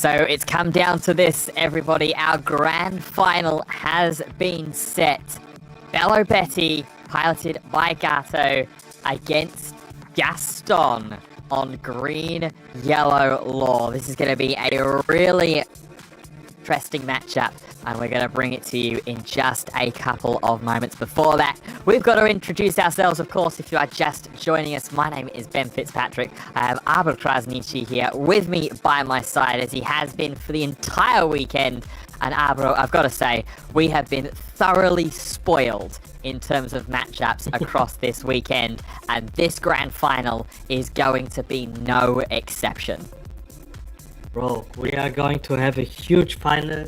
So it's come down to this, everybody. Our grand final has been set. Bello Betty, piloted by Gato, against Gaston on green, yellow law. This is going to be a really interesting matchup, and we're going to bring it to you in just a couple of moments. Before that, we've got to introduce ourselves, of course. If you are just joining us, my name is Ben Fitzpatrick. I have Arbor Krasniqi here with me by my side, as he has been for the entire weekend. And Arbor, I've got to say, we have been thoroughly spoiled in terms of matchups across this weekend, and this grand final is going to be no exception. Bro, we are going to have a huge final.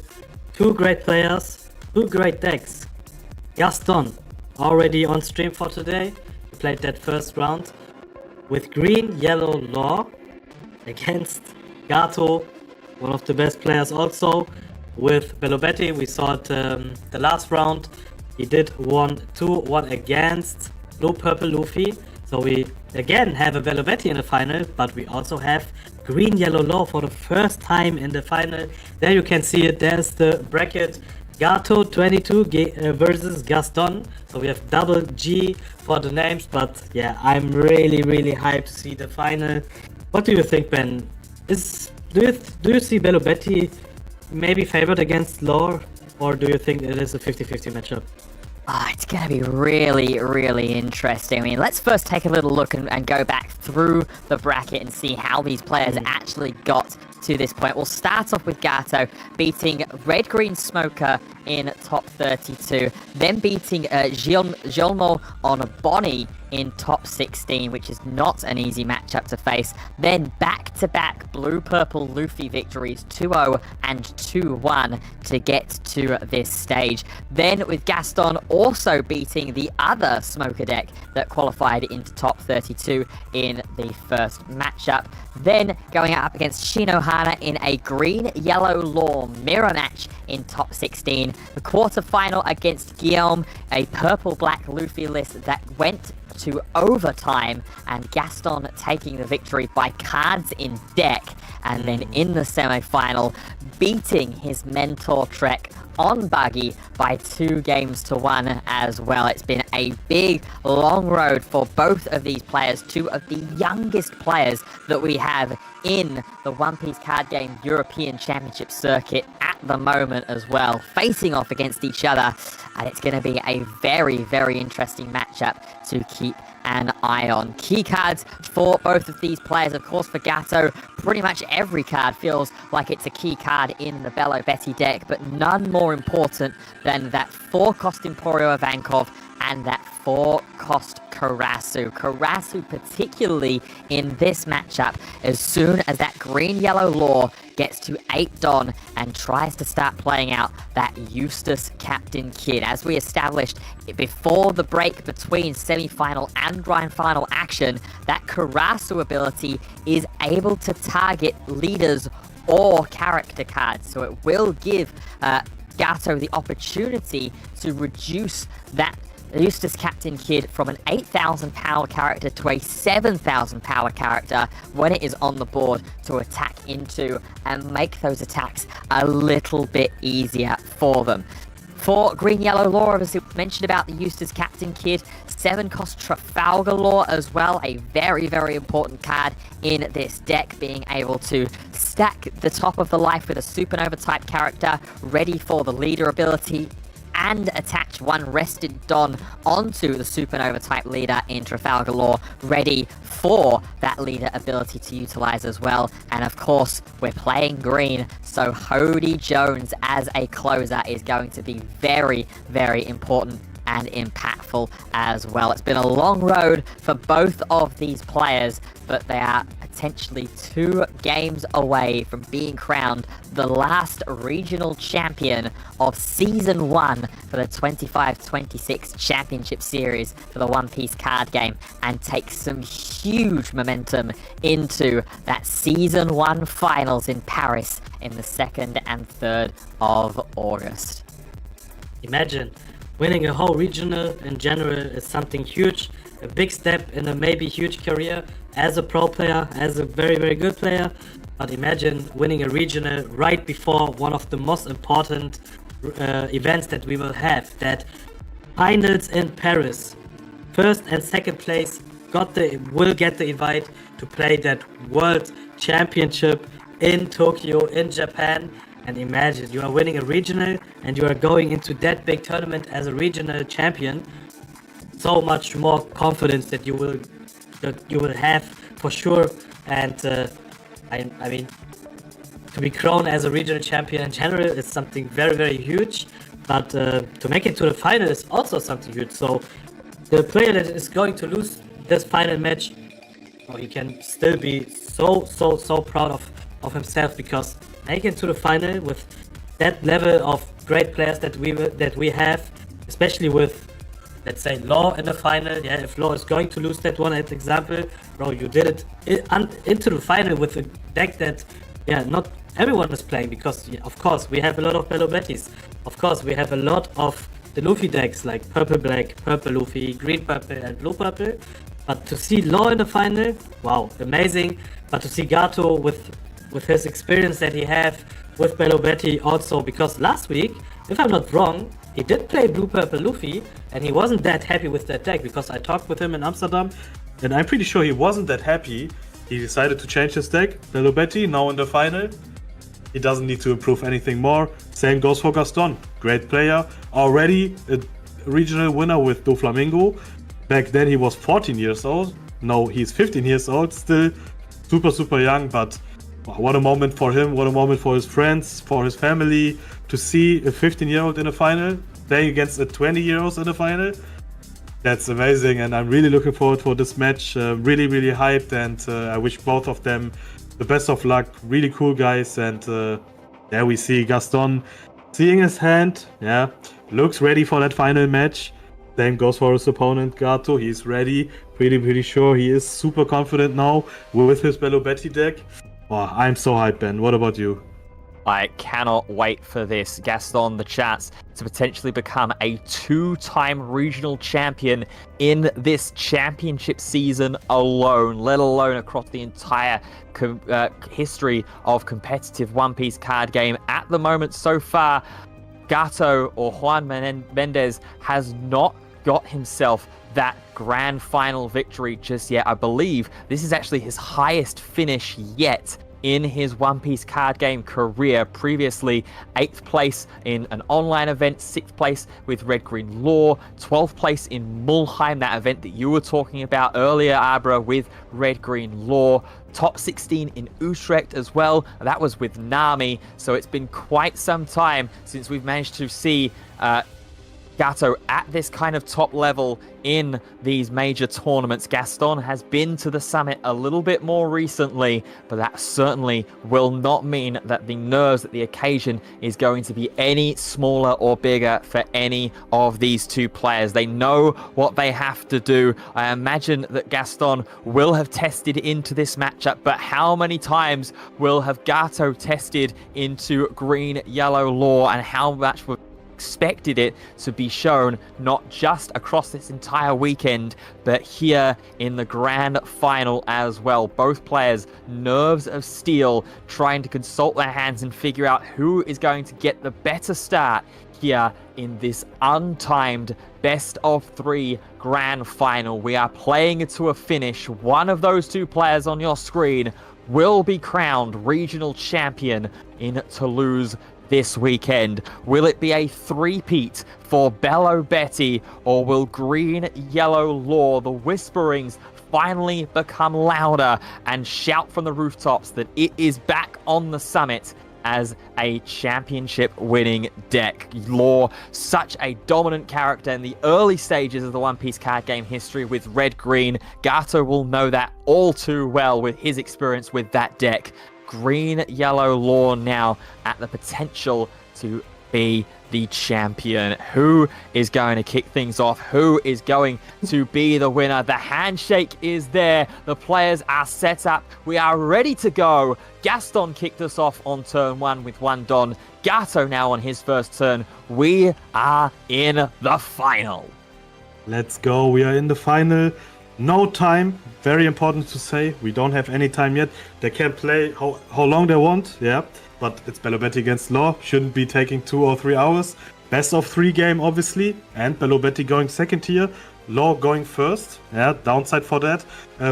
Two great players, two great decks. Gaston, already on stream for today, he played that first round with green, yellow law against Gato, one of the best players also. With Belobetti, we saw it the last round. He did 1-2-1 against blue-purple Luffy. So we again have a Belobetti in the final, but we also have green, yellow law for the first time in the final. There you can see it. There's the bracket. Gato 22 versus Gaston. So we have double G for the names. But yeah, I'm really hyped to see the final. What do you think, Ben? Do you see Belobetti maybe favored against Law, or do you think it is a 50-50 matchup? It's going to be really interesting. I mean, let's first take a little look and go back through the bracket and see how these players actually got to this point. We'll start off with Gato beating Red Green Smoker in top 32, then beating Gilmo on Bonnie in top 16, which is not an easy matchup to face. Then back-to-back blue-purple Luffy victories, 2-0 and 2-1 to get to this stage. Then with Gaston also beating the other Smoker deck that qualified into top 32 in the first matchup. Then going up against Shinohana in a green-yellow law mirror match in top 16. The quarterfinal against Guillaume, a purple-black Luffy list that went to overtime, and Gaston taking the victory by cards in deck. And then in the semi-final, beating his mentor Trek on Buggy by 2-1 as well. It's been a big, long road for both of these players, two of the youngest players that we have in the One Piece card game European Championship circuit at the moment as well, facing off against each other. And it's going to be a very interesting matchup to keep an eye on. Key cards for both of these players, of course. For Gato, pretty much every card feels like it's a key card in the Bello Betty deck, but none more important than that 4-cost Emporio Ivankov and that 4-cost Karasu. Karasu particularly in this matchup, as soon as that green-yellow law gets to 8 Don and tries to start playing out that Eustace Captain Kid. As we established before the break between semi-final and grand final action, that Karasu ability is able to target leaders or character cards, so it will give Gato the opportunity to reduce that Eustace Captain Kid from an 8,000 power character to a 7,000 power character when it is on the board to attack into and make those attacks a little bit easier for them. For green-yellow law, obviously we mentioned about the Eustace Captain Kid, 7-cost Trafalgar law as well, a very important card in this deck, being able to stack the top of the life with a supernova type character ready for the leader ability, and attach one rested Don onto the supernova type leader in Trafalgar Law, ready for that leader ability to utilize as well. And of course, we're playing green, so Hody Jones as a closer is going to be very important and impactful as well. It's been a long road for both of these players, but they are potentially 2 games away from being crowned the last regional champion of Season 1 for the 25-26 Championship Series for the One Piece card game, and take some huge momentum into that Season 1 finals in Paris in the 2nd and 3rd of August. Imagine winning a whole regional in general is something huge, a big step in a maybe huge career as a pro player, as a very good player. but imagine winning a regional right before one of the most important events that we will have, that finals in Paris. First and second place will get the invite to play that World Championship in Tokyo, in Japan. And imagine you are winning a regional and you are going into that big tournament as a regional champion. So much more confidence that you will have for sure. And I mean, to be crowned as a regional champion in general is something very, very huge. But to make it to the final is also something huge. So the player that is going to lose this final match, he can still be so proud of himself, because making it to the final with that level of great players that we have, especially with, let's say, Law in the final. Yeah, if Law is going to lose that one, as example, bro, you did it into the final with a deck that, yeah, not everyone is playing, because of course we have a lot of Bello Betties. Of course we have a lot of the Luffy decks like purple black, purple Luffy, green purple, and blue purple. But to see Law in the final, wow, amazing. But to see Gato with his experience that he have with Bello Betty also, because last week, if I'm not wrong, he did play blue purple Luffy, and he wasn't that happy with that deck, because I talked with him in Amsterdam, and I'm pretty sure he wasn't that happy. He decided to change his deck. Bello Betty now in the final. He doesn't need to improve anything more. Same goes for Gaston. Great player. Already a regional winner with Doflamingo. Back then he was 14 years old. Now he's 15 years old. Still super young, but what a moment for him. What a moment for his friends, for his family. To see a 15-year-old in a final, playing against a 20-year-old in a final. That's amazing, and I'm really looking forward for this match. Really hyped, and I wish both of them the best of luck. Really cool guys, and there we see Gaston seeing his hand. Yeah, looks ready for that final match. Same goes for his opponent Gato. He's ready. Pretty sure he is super confident now with his Bello Betty deck. Wow, I'm so hyped, Ben. What about you? I cannot wait for this. Gaston, the chance to potentially become a 2-time regional champion in this championship season alone, let alone across the entire history of competitive One Piece card game. At the moment so far, Gato, or Juan Mendez, has not got himself that grand final victory just yet. I believe this is actually his highest finish yet in his One Piece card game career. Previously, 8th place in an online event, 6th place with Red Green Law, 12th place in Mulheim, that event that you were talking about earlier, Abra, with Red Green Law, top 16 in Utrecht as well. That was with Nami. So it's been quite some time since we've managed to see Gato at this kind of top level in these major tournaments. Gaston has been to the summit a little bit more recently, but that certainly will not mean that the nerves at the occasion is going to be any smaller or bigger for any of these two players. They know what they have to do. I imagine that Gaston will have tested into this matchup, but how many times will have Gato tested into green, yellow Law, and how much will expected it to be shown not just across this entire weekend, but here in the grand final as well. Both players, nerves of steel, trying to consult their hands and figure out who is going to get the better start here in this untimed best of 3 grand final. We are playing it to a finish. One of those two players on your screen will be crowned regional champion in Toulouse this weekend. Will it be a three-peat for Bello Betty, or will green, yellow Law, the whisperings, finally become louder and shout from the rooftops that it is back on the summit as a championship winning deck? Law, such a dominant character in the early stages of the One Piece card game history with red green. Gato will know that all too well with his experience with that deck. Green, yellow Law now at the potential to be the champion. Who is going to kick things off? Who is going to be the winner? The handshake is there. The players are set up. We are ready to go. Gaston kicked us off on turn 1 with 1 Don. Gato now on his first turn. We are in the final. Let's go. We are in the final. No time, very important to say. We don't have any time yet. They can play how long they want, yeah. But it's Belobetti against Law. Shouldn't be taking 2 or 3 hours. Best of 3 game, obviously. And Belobetti going second here. Law going first. Yeah, downside for that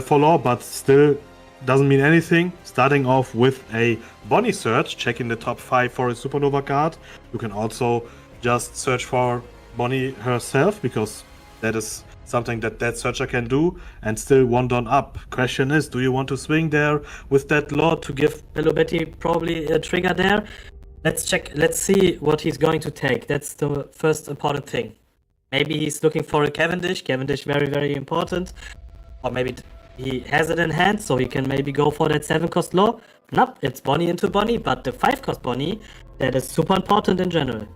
for Law, but still doesn't mean anything. Starting off with a Bonnie search, checking the top 5 for a Supernova card. You can also just search for Bonnie herself, because that is something that searcher can do, and still 1 don up. Question is, do you want to swing there with that Law to give Belobetti probably a trigger there? Let's check. Let's see what he's going to take. That's the first important thing. Maybe he's looking for a Cavendish. Cavendish very, very important. Or maybe he has it in hand, so he can maybe go for that 7-cost Law. Nope, it's Bonnie into Bonnie, but the 5-cost Bonnie, that is super important in general.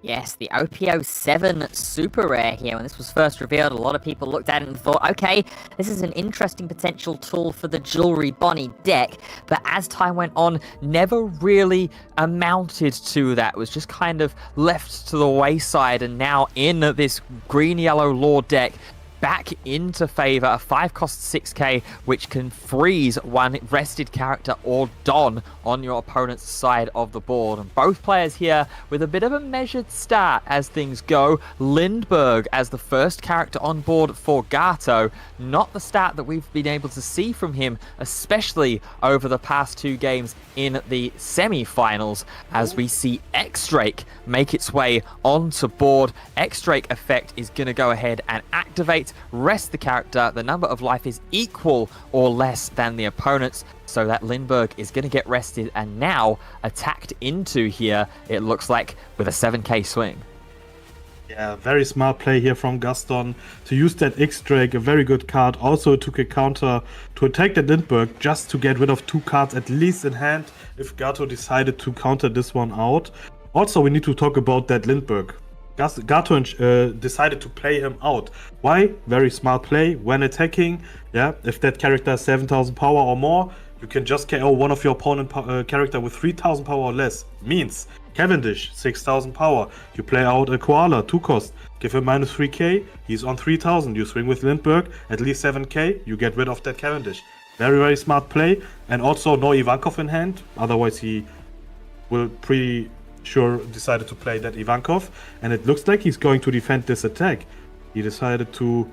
Yes, the OPO7 super rare here. When this was first revealed, a lot of people looked at it and thought, okay, this is an interesting potential tool for the Jewelry Bonnie deck. But as time went on, never really amounted to that. It was just kind of left to the wayside. And now in this green-yellow Law deck, back into favor, a 5-cost 6k, which can freeze one rested character or Don on your opponent's side of the board. And both players here with a bit of a measured start as things go. Lindbergh as the first character on board for Gato. Not the start that we've been able to see from him, especially over the past 2 games in the semi-finals, as we see X-Drake make its way onto board. X-Drake effect is going to go ahead and activate, rest the character. The number of life is equal or less than the opponent's, so that Lindbergh is going to get rested and now attacked into here, it looks like, with a 7k swing. Yeah, very smart play here from Gaston to use that X-Drake, a very good card. Also took a counter to attack that Lindbergh, just to get rid of 2 cards at least in hand if Gato decided to counter this one out. Also, we need to talk about that Lindbergh. Gato decided to play him out. Why? Very smart play when attacking. Yeah, if that character has 7,000 power or more, you can just KO one of your opponent character with 3,000 power or less. Means Cavendish, 6,000 power. You play out a Koala, 2 cost. Give him minus 3k, he's on 3,000. You swing with Lindbergh, at least 7k, you get rid of that Cavendish. Very, very smart play. And also no Ivankov in hand, otherwise he will pretty sure decided to play that Ivankov. And it looks like he's going to defend this attack. He decided to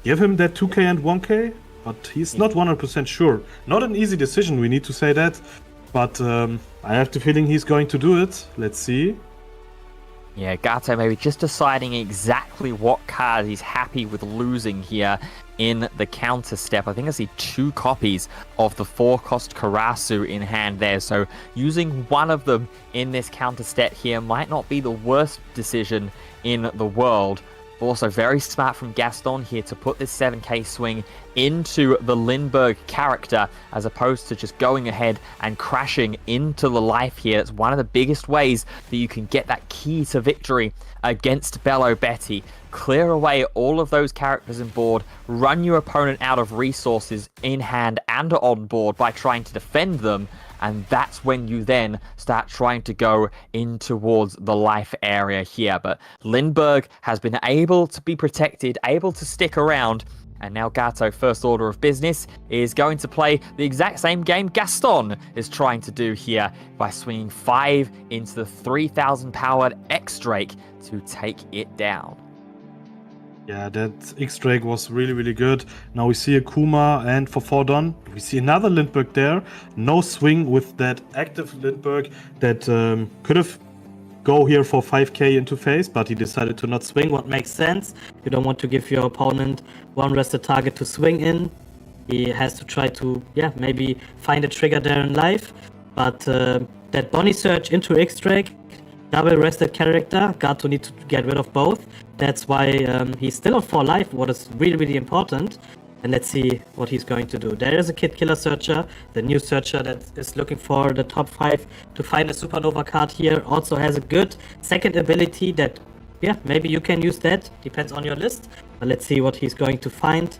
give him that 2k and 1k, but he's not 100% sure. Not an easy decision, we need to say that. But I have the feeling he's going to do it. Let's see. Yeah, Gato maybe just deciding exactly what card he's happy with losing here in the counter step. I think I see 2 copies of the 4-cost Karasu in hand there, so using one of them in this counter step here might not be the worst decision in the world. Also very smart from Gaston here to put this 7k swing into the Lindbergh character, as opposed to just going ahead and crashing into the life here. It's one of the biggest ways that you can get that key to victory against Belobetti. Clear away all of those characters on board, run your opponent out of resources in hand and on board by trying to defend them, and that's when you then start trying to go in towards the life area here. But Lindbergh has been able to be protected, able to stick around, and now Gato, first order of business, is going to play the exact same game Gaston is trying to do here by swinging 5 into the 3,000 powered X-Drake to take it down. Yeah, that X-Drake was really, really good. Now we see a Kuma, and for 4 done, we see another Lindbergh there. No swing with that active Lindbergh that could have go here for 5k into face, but he decided to not swing. What makes sense. You don't want to give your opponent one rested target to swing in. He has to try to, maybe find a trigger there in life. But that Bonnie search into X-Drake, double rested character, Gato need to get rid of both. That's why he's still on 4 life, what is really, really important. And let's see what he's going to do. There is a Kid Killer Searcher, the new searcher that is looking for the top 5 to find a Supernova card here. Also has a good second ability that, maybe you can use that. Depends on your list. But let's see what he's going to find.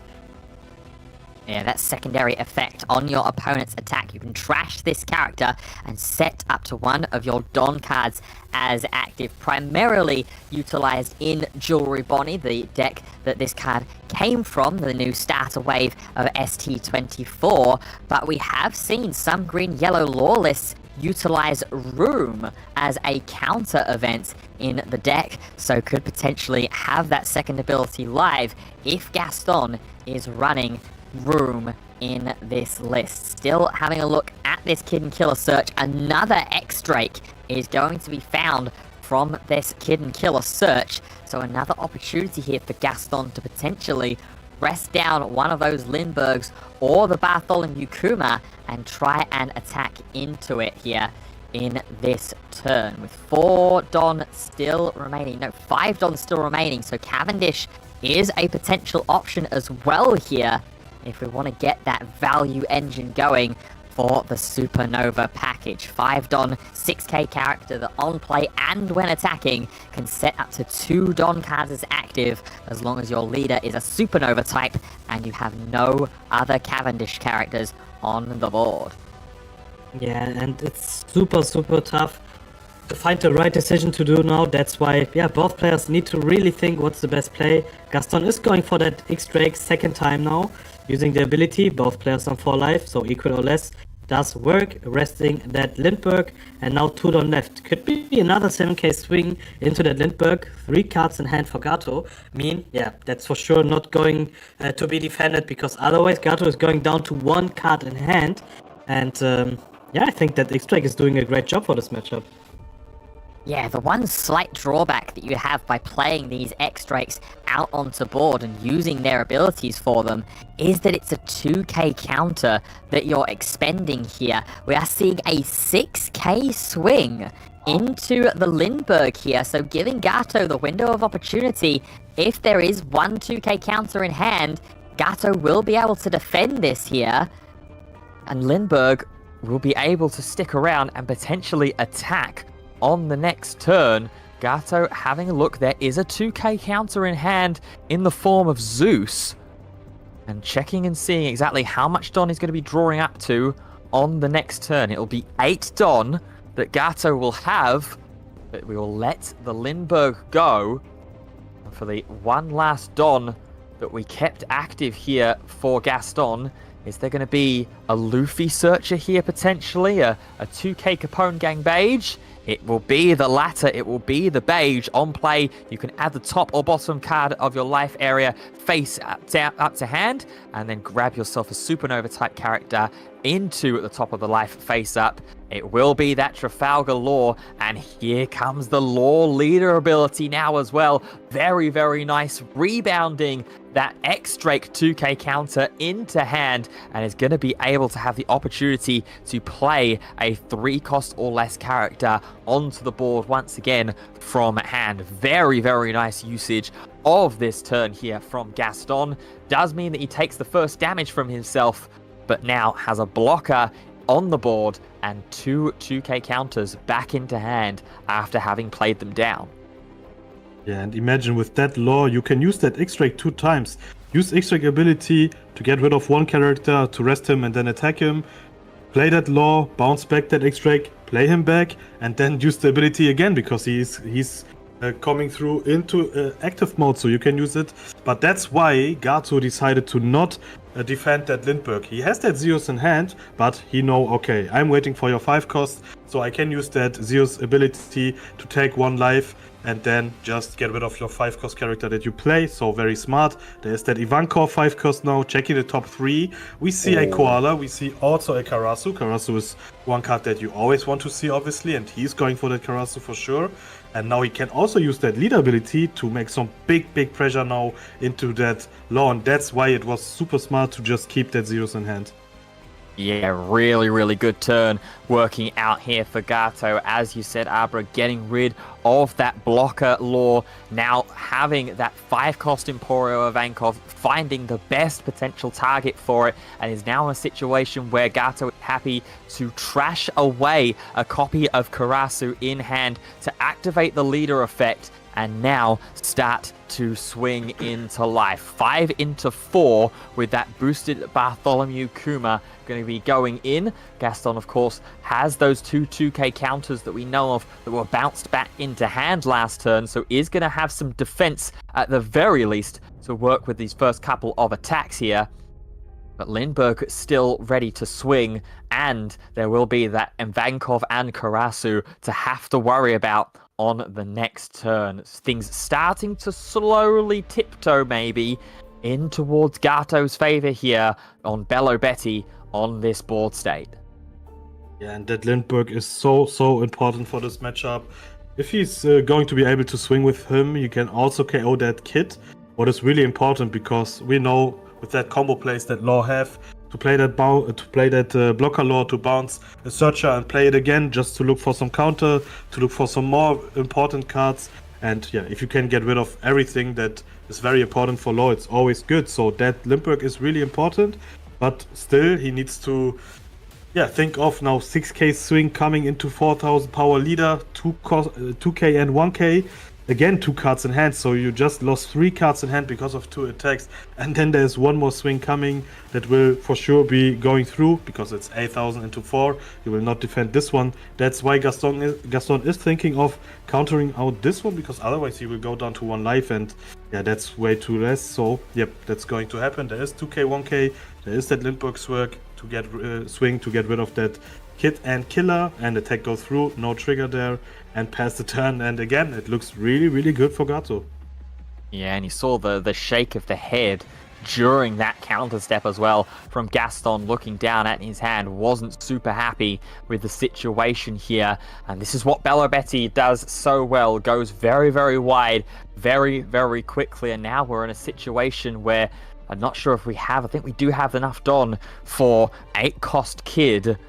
Yeah, that secondary effect on your opponent's attack. You can trash this character and set up to one of your Don cards as active, primarily utilized in Jewelry Bonnie, the deck that this card came from, the new starter wave of ST24. But we have seen some green-yellow lore lists utilize Room as a counter event in the deck, so could potentially have that second ability live if Gaston is running Room in this list. Still having a look at this Kid and Killer search, another X-Drake is going to be found from this Kid and Killer search, so another opportunity here for Gaston to potentially press down one of those Lindberghs or the Bartholomew Kuma and try and attack into it here in this turn, with 4 Don still remaining. No, 5 Don still remaining, so Cavendish is a potential option as well here if we want to get that value engine going for the Supernova package. 5 Don, 6k character that on play and when attacking can set up to 2 Don cards as active as long as your leader is a Supernova type and you have no other Cavendish characters on the board. Yeah, and it's super tough to find the right decision to do now. That's why, yeah, both players need to really think what's the best play. Gaston is going for that X-Drake second time now, using the ability, both players on 4 life, so equal or less does work, resting that Lindbergh, and now 2 Don left. Could be another 7k swing into that Lindbergh, 3 cards in hand for Gato. Yeah, that's for sure not going to be defended, because otherwise Gato is going down to 1 card in hand, and yeah, I think that X-Drake is doing a great job for this matchup. Yeah, the one slight drawback that you have by playing these X-Drakes out onto board and using their abilities for them is that it's a 2k counter that you're expending here. We are seeing a 6k swing into the Lindbergh here, so giving Gato the window of opportunity. If there is one 2k counter in hand, Gato will be able to defend this here, and Lindbergh will be able to stick around and potentially attack on the next turn. Gato having a look, there is a 2k counter in hand in the form of Zeus, and checking and seeing exactly how much Don is going to be drawing up to on the next turn. It'll be 8 Don that Gato will have, but we will let the Lindbergh go. And for the one last Don that we kept active here for Gaston, is there going to be a Luffy searcher here potentially, a 2k Capone Gang Beige? It will be the latter. It will be the Beige. On play, you can add the top or bottom card of your life area face up to hand, and then grab yourself a Supernova type character into the top of the life face up. It will be that Trafalgar Law, and here comes the Law Leader ability now as well. Very nice, rebounding that X-Drake 2k counter into hand, and is going to be able to have the opportunity to play a 3 cost or less character onto the board once again from hand. Very nice usage of this turn here from Gaston. Does mean that he takes the first damage from himself, but now has a blocker on the board and 2 2k counters back into hand after having played them down. Yeah, and imagine with that law, you can use that X-Drake 2 times. Use X-Drake ability to get rid of one character, to rest him and then attack him. Play that law, bounce back that X-Drake, play him back, and then use the ability again, because he's coming through into active mode, so you can use it. But that's why Gato decided to not defend that Lindbergh. He has that Zeus in hand, but he know, okay, I'm waiting for your 5 cost, so I can use that Zeus ability to take 1 life and then just get rid of your 5 cost character that you play. So very smart. There's that Ivankov 5 cost now. Checking the top 3, we see a Koala, we see also a Karasu. Karasu is one card that you always want to see, obviously, and he's going for that Karasu for sure. And now he can also use that leader ability to make some big pressure now into that law, and that's why it was super smart to just keep that Zeus in hand. Yeah, really good turn working out here for Gato. As you said, Abra, getting rid of that blocker law, now having that 5 cost Emporio Ivankov, finding the best potential target for it, and is now in a situation where Gato is happy to trash away a copy of Karasu in hand to activate the leader effect and now start to swing into life. 5 into 4 with that boosted Bartholomew Kuma going to be going in. Gaston, of course, has those 2k counters that we know of that were bounced back into hand last turn, so is going to have some defense at the very least to work with these first couple of attacks here. But Lindbergh still ready to swing, and there will be that Ivankov and Karasu to have to worry about on the next turn. Things starting to slowly tiptoe maybe in towards Gato's favor here on Bello Betty on this board state. Yeah, and that Lindbergh is so important for this matchup. If he's going to be able to swing with him, you can also KO that kid. What is really important, because we know with that combo plays that Law have, to play that blocker Law to bounce a searcher and play it again just to look for some counter, to look for some more important cards. And yeah, if you can get rid of everything that is very important for Law, it's always good. So that Lindbergh is really important, but still he needs to think of now 6k swing coming into 4000 power leader, 2k and 1k. Again, 2 cards in hand, so you just lost 3 cards in hand because of 2 attacks. And then there's one more swing coming that will for sure be going through, because it's 8000 into 4. You will not defend this one. That's why Gaston is thinking of countering out this one, because otherwise he will go down to 1 life, and yeah, that's way too less. So yep, that's going to happen. There is 2k, 1k. There is that Lindbergh's work to get swing to get rid of that Kid and Killer, and attack go through, no trigger there, and pass the turn. And again, it looks really good for Gato. Yeah, and you saw the shake of the head during that counter step as well from Gaston, looking down at his hand, wasn't super happy with the situation here. And this is what Bello Betty does so well, goes very wide, very quickly. And now we're in a situation where I'm not sure if I think we do have enough Don for 8 cost Kid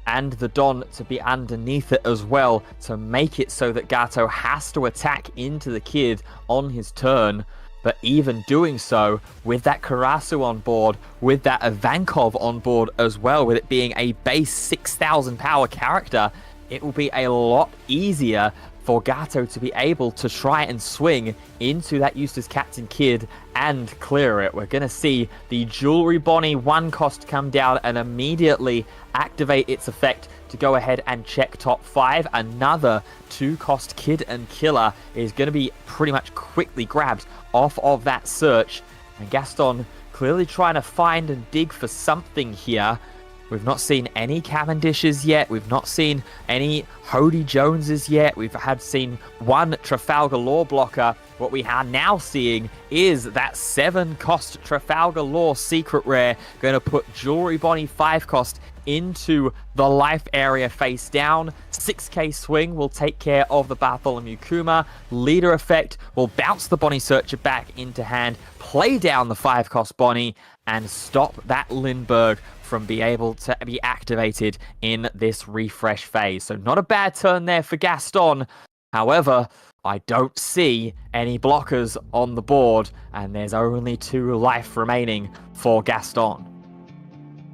and the Don to be underneath it as well, to make it so that Gato has to attack into the Kid on his turn. But even doing so, with that Karasu on board, with that Ivankov on board as well, with it being a base 6000 power character, it will be a lot easier for Gato to be able to try and swing into that Eustace Captain Kid and clear it. We're going to see the Jewelry Bonnie 1 cost come down and immediately activate its effect to go ahead and check top 5. Another 2 cost Kid and Killer is going to be pretty much quickly grabbed off of that search. And Gaston clearly trying to find and dig for something here. We've not seen any Cavendishes yet. We've not seen any Hody Joneses yet. We've seen 1 Trafalgar Law blocker. What we are now seeing is that 7 cost Trafalgar Law secret rare going to put Jewelry Bonnie 5 cost into the life area face down. 6k swing will take care of the Bartholomew Kuma. Leader effect will bounce the Bonnie Searcher back into hand, play down the 5 cost Bonnie, and stop that Lindbergh from being able to be activated in this refresh phase. So not a bad turn there for Gaston. However, I don't see any blockers on the board, and there's only 2 life remaining for Gaston.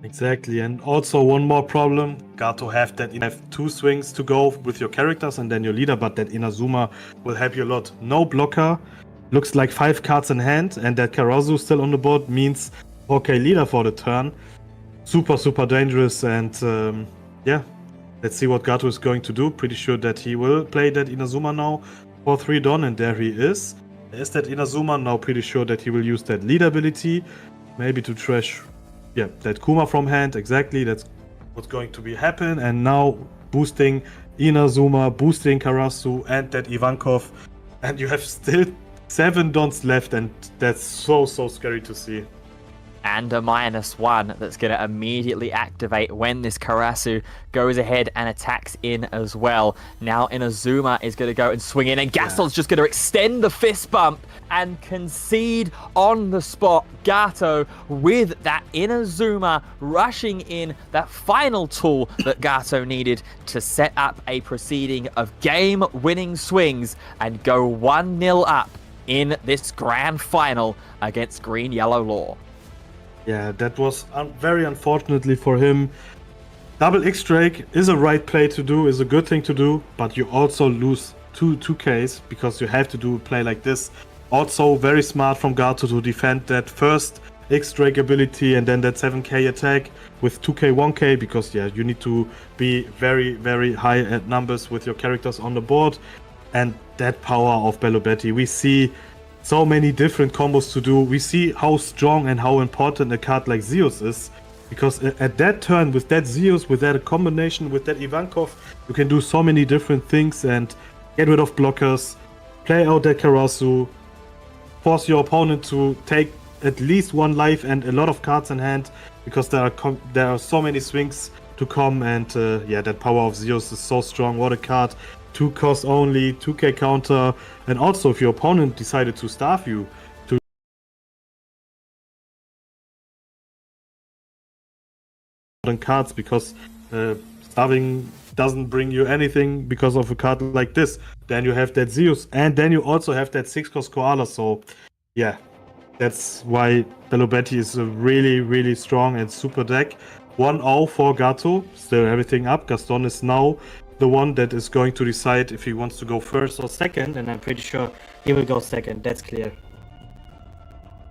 Exactly, and also one more problem. Gato have 2 swings to go with your characters and then your leader, but that Inazuma will help you a lot. No blocker, looks like 5 cards in hand, and that Karazu still on the board means 4k leader for the turn. Super dangerous, and yeah, let's see what Gato is going to do. Pretty sure that he will play that Inazuma now for 3 Don, and there he is. There's that Inazuma, now pretty sure that he will use that lead ability, maybe to trash that Kuma from hand. Exactly, that's what's going to be happen. And now boosting Inazuma, boosting Karasu and that Ivankov, and you have still 7 Dons left, and that's so scary to see. And a -1 that's going to immediately activate when this Karasu goes ahead and attacks in as well. Now Inazuma is going to go and swing in, and Gaston's just going to extend the fist bump and concede on the spot. Gato with that Inazuma rushing in, that final tool that Gato needed to set up a proceeding of game-winning swings and go 1-0 up in this grand final against Green Yellow Law. Yeah, that was very unfortunately for him. Double X-Drake is a right play to do, is a good thing to do, but you also lose two Ks because you have to do a play like this. Also very smart from Gato to defend that first X-Drake ability and then that 7k attack with 2k 1k, because yeah, you need to be very, very high at numbers with your characters on the board. And that power of Belobetti, we see so many different combos to do. We see how strong and how important a card like Zeus is, because at that turn with that Zeus, with that combination with that Ivankov, you can do so many different things and get rid of blockers, play out that Karasu, force your opponent to take at least one life and a lot of cards in hand, because there are so many swings to come. And yeah, that power of Zeus is so strong. What a card. 2 cost only, 2k counter, and also if your opponent decided to starve you to cards, because starving doesn't bring you anything because of a card like this, then you have that Zeus, and then you also have that 6 cost Koala. So yeah, that's why Belobetti is a really, really strong and super deck. 1-0 for Gato, still everything up. Gaston is now the one that is going to decide if he wants to go first or second, and I'm pretty sure he will go second, that's clear.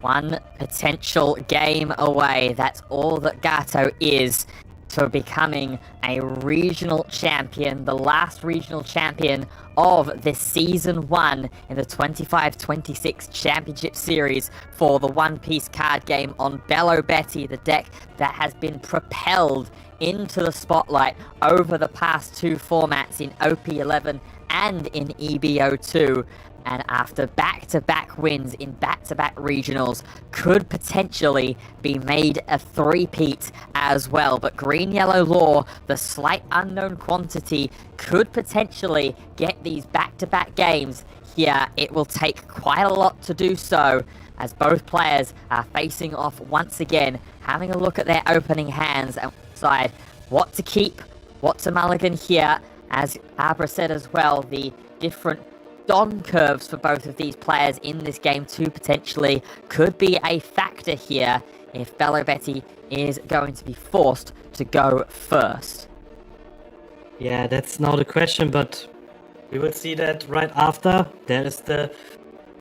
One potential game away. That's all that Gato is for becoming a regional champion, the last regional champion of this Season 1 in the 25-26 Championship Series for the One Piece card game on Belobetti, the deck that has been propelled into the spotlight over the past 2 formats in OP11 and in EBO2. And after back-to-back wins in back-to-back regionals, could potentially be made a three-peat as well. But Green-Yellow Law, the slight unknown quantity, could potentially get these back-to-back games here. It will take quite a lot to do so, as both players are facing off once again, having a look at their opening hands and decide what to keep, what to mulligan here. As Abra said as well, the different Don curves for both of these players in this game too potentially could be a factor here if Belobetti is going to be forced to go first. Yeah, that's now the question, but we will see that right after. There is the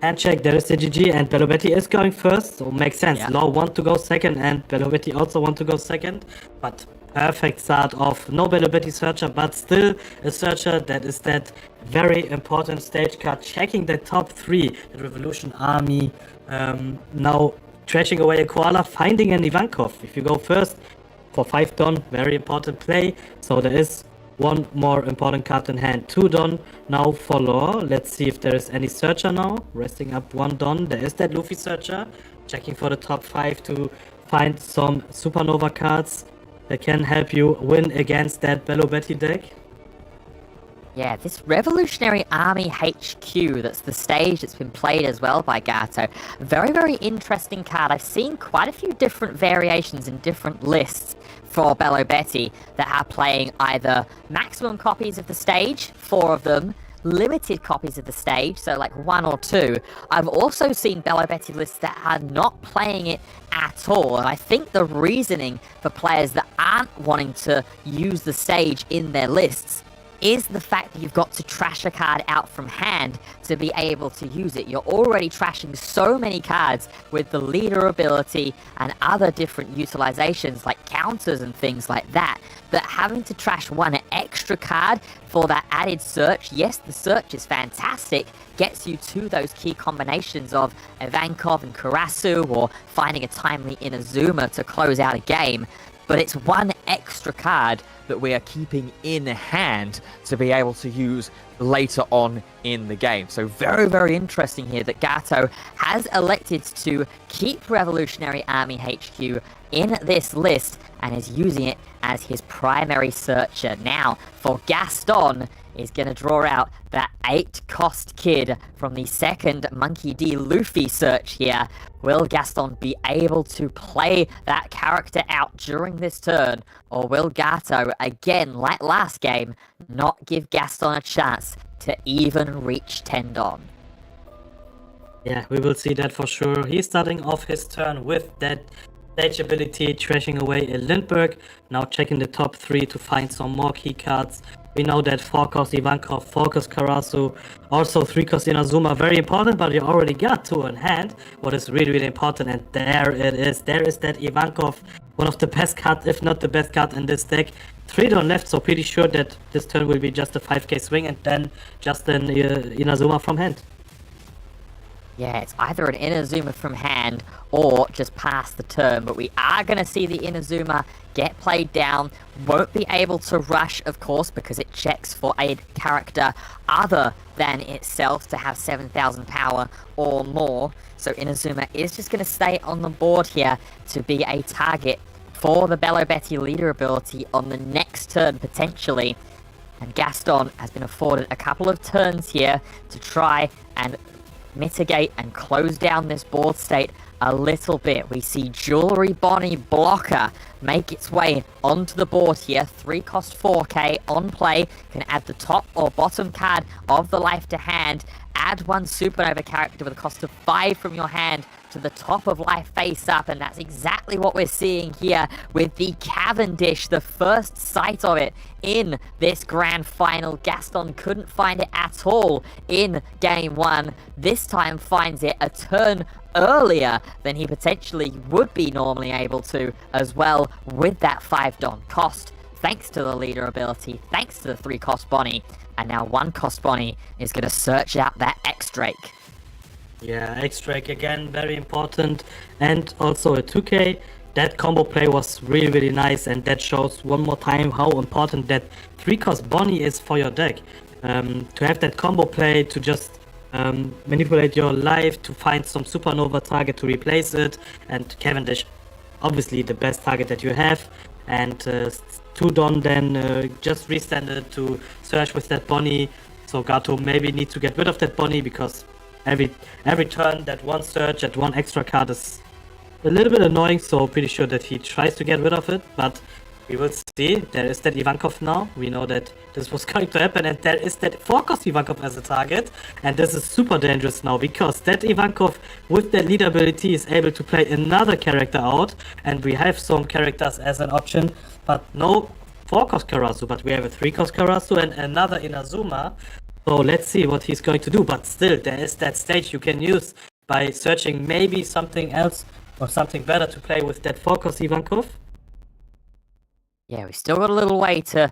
handshake, there is the GG, and Belobetti is going first, so makes sense. Yeah. Law want to go second, and Belobetti also want to go second, but perfect start off. No Belobetti searcher, but still a searcher. That is that very important stage card, checking the top 3, the Revolution Army. Now trashing away a Koala, finding an Ivankov. If you go first for 5 Don, very important play. So there is one more important card in hand. 2 Don now for Law. Let's see if there is any searcher now. Resting up 1 Don. There is that Luffy searcher. Checking for the top 5 to find some Supernova cards that can help you win against that Belobetti deck. Yeah, this Revolutionary Army HQ, that's the stage that's been played as well by Gato. Very, very interesting card. I've seen quite a few different variations in different lists for Belobetti that are playing either maximum copies of the stage, 4 of them, limited copies of the stage, so like 1 or 2. I've also seen Belobetti lists that are not playing it at all, and I think the reasoning for players that aren't wanting to use the stage in their lists is the fact that you've got to trash a card out from hand to be able to use it. You're already trashing so many cards with the leader ability and other different utilizations like counters and things like that, that having to trash one extra card for that added search, yes, the search is fantastic, gets you to those key combinations of Ivankov and Karasu, or finding a timely Inazuma to close out a game, but it's one extra card that we are keeping in hand to be able to use later on in the game. So very, very interesting here that Gato has elected to keep Revolutionary Army HQ in this list and is using it as his primary searcher. Now, for Gaston, is going to draw out that 8-cost kid from the second Monkey D. Luffy search here. Will Gaston be able to play that character out during this turn, or will Gato, again like last game, not give Gaston a chance to even reach 10 Don? Yeah, we will see that for sure. He's starting off his turn with that stage ability, trashing away a Lindbergh. Now checking the top 3 to find some more key cards. We know that 4-cost Ivankov, 4-cost Karasu, also 3-cost Inazuma, very important, but you already got 2 in hand, what is really, really important, and there it is. There is that Ivankov, one of the best cards, if not the best card in this deck. 3 down left, so pretty sure that this turn will be just a 5k swing, and then just an Inazuma from hand. Yeah, it's either an Inazuma from hand or just past the turn, but we are going to see the Inazuma get played down. Won't be able to rush, of course, because it checks for a character other than itself to have 7,000 power or more. So Inazuma is just going to stay on the board here to be a target for the Bello Betty leader ability on the next turn, potentially. And Gaston has been afforded a couple of turns here to try and mitigate and close down this board state a little bit. We see Jewelry Bonnie Blocker make its way onto the board here. 3-cost 4k on play. Can add the top or bottom card of the life to hand. Add 1 Supernova character with a cost of 5 from your hand to the top of life face up, and that's exactly what we're seeing here with the Cavendish, the first sight of it in this grand final. Gaston couldn't find it at all in game 1. This time finds it a turn earlier than he potentially would be normally able to as well, with that 5 Don cost, thanks to the leader ability, thanks to the 3-cost Bonnie, and now 1-cost Bonnie is going to search out that X-Drake. Yeah, X-Drake again, very important, and also a 2k. That combo play was really, really nice, and that shows one more time how important that 3-cost Bonnie is for your deck. To have that combo play, to just manipulate your life, to find some Supernova target to replace it, and Cavendish, obviously the best target that you have, and 2 Don then just restand it to search with that Bonnie. So Gato maybe needs to get rid of that Bonnie, because every turn that 1 search, that 1 extra card is a little bit annoying, so pretty sure that he tries to get rid of it, but we will see. There is that Ivankov now. We know that this was going to happen, and there is that 4-cost Ivankov as a target, and this is super dangerous now, because that Ivankov with that lead ability is able to play another character out, and we have some characters as an option, but no 4-cost Karasu, but we have a 3-cost Karasu and another Inazuma. So let's see what he's going to do, but still there is that stage you can use by searching maybe something else or something better to play with that 4-cost Ivankov. Yeah, we still got a little way to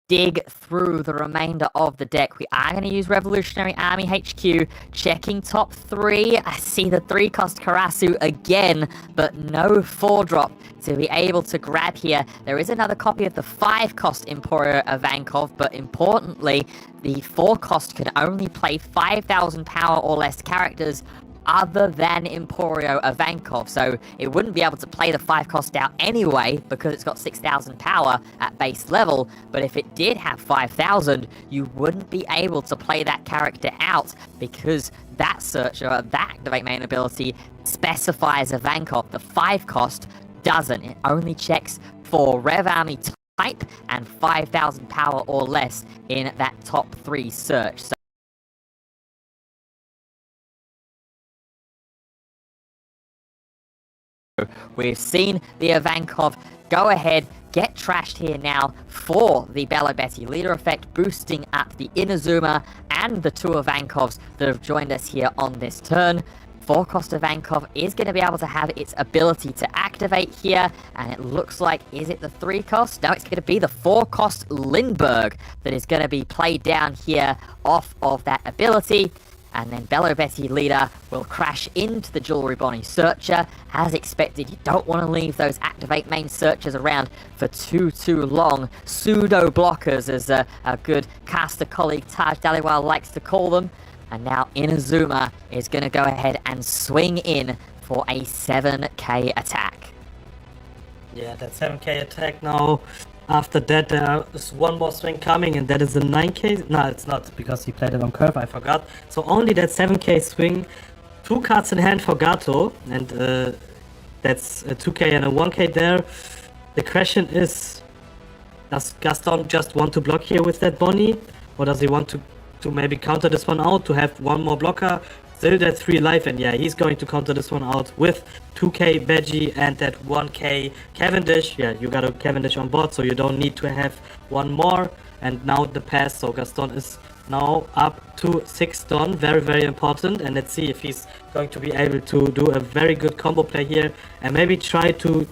dig through the remainder of the deck. We are going to use Revolutionary Army HQ, checking top 3. I see the 3-cost Karasu again, but no 4-drop to be able to grab here. There is another copy of the 5-cost Emporio Ivankov, but importantly, the 4-cost can only play 5,000 power or less characters other than Emporio Ivankov, so it wouldn't be able to play the 5-cost out anyway because it's got 6,000 power at base level, but if it did have 5,000, you wouldn't be able to play that character out because that search or that activate main ability specifies Ivankov. The 5-cost doesn't. It only checks for Rev Army type and 5,000 power or less in that top 3 search. So we've seen the Ivankov go ahead, get trashed here now for the Bello Betty leader effect, boosting up the Inazuma and the 2 Ivankovs that have joined us here on this turn. 4-cost Ivankov is going to be able to have its ability to activate here, and it looks like, is it the 3-cost? No, it's going to be the 4-cost Lindbergh that is going to be played down here off of that ability. And then Bello Betty leader will crash into the Jewelry Bonnie Searcher. As expected, you don't want to leave those activate main searchers around for too long. Pseudo blockers, as a good caster colleague Taj Daliwal likes to call them. And now Inazuma is going to go ahead and swing in for a 7k attack. Yeah, that 7k attack now. After that, there is one more swing coming, and that is a 9k. No, it's not, because he played it on curve, I forgot. So only that 7k swing. 2 cards in hand for Gato, and that's a 2k and a 1k there. The question is, does Gaston just want to block here with that Bonnie? Or does he want to maybe counter this one out, to have one more blocker? Still that 3 life, and yeah, he's going to counter this one out with 2k Veggie and that 1k Cavendish. Yeah, you got a Cavendish on board, so you don't need to have one more. and now the pass. So Gaston is now up to 6 Don, very, very important. And let's see if he's going to be able to do a very good combo play here and maybe try to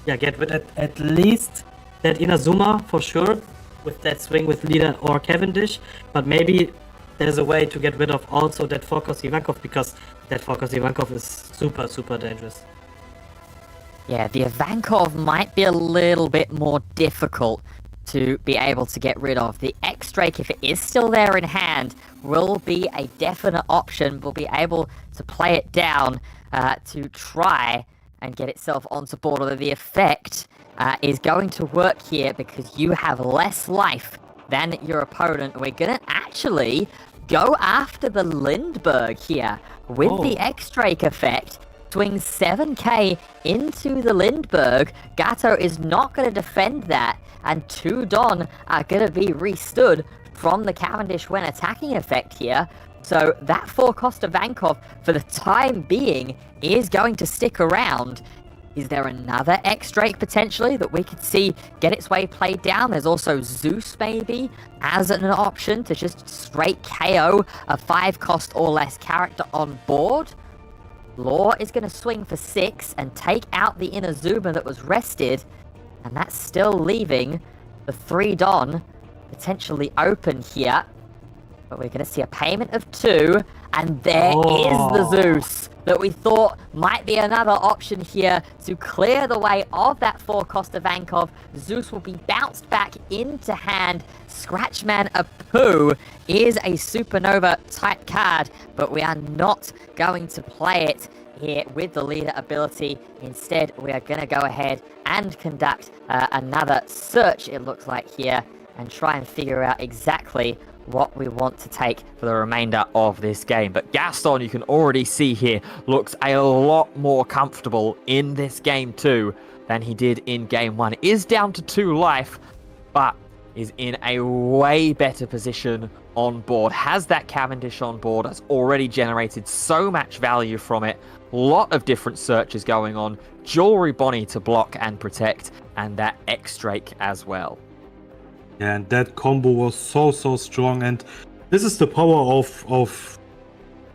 get rid of at least that Inazuma for sure with that swing with leader or Cavendish. But maybe there's a way to get rid of also that 4-cost Ivankov, because that 4-cost Ivankov is super, super dangerous. Yeah, the Ivankov might be a little bit more difficult to be able to get rid of. The X-Drake, if it is still there in hand, will be a definite option. We'll be able to play it down to try and get itself onto board, although the effect is going to work here because you have less life than your opponent. We're going to actually go after the Lindbergh here with the X-Drake effect. Swing 7k into the Lindbergh. Gato is not going to defend that, and 2 Don are going to be restood from the Cavendish when attacking effect here. So that 4-cost Ivankov, for the time being, is going to stick around. Is there another X-Drake potentially that we could see get its way played down? There's also Zeus maybe as an option to just straight KO a 5-cost or less character on board. Law is going to swing for 6 and take out the Inazuma that was rested, and that's still leaving the 3 Don potentially open here. But we're going to see a payment of 2, and there is the Zeus that we thought might be another option here to clear the way of that 4-cost Ivankov. Zeus will be bounced back into hand. Scratchman Apu is a Supernova type card, but we are not going to play it here with the leader ability. Instead, we are going to go ahead and conduct another search, it looks like here, and try and figure out exactly what we want to take for the remainder of this game. But Gaston, you can already see here, looks a lot more comfortable in this game too than he did in game 1. Is down to 2 life, but is in a way better position on board. Has that Cavendish on board, has already generated so much value from it. Lot of different searches going on. Jewelry Bonnie to block and protect, and that X-Drake as well. Yeah, and that combo was so strong, and this is the power of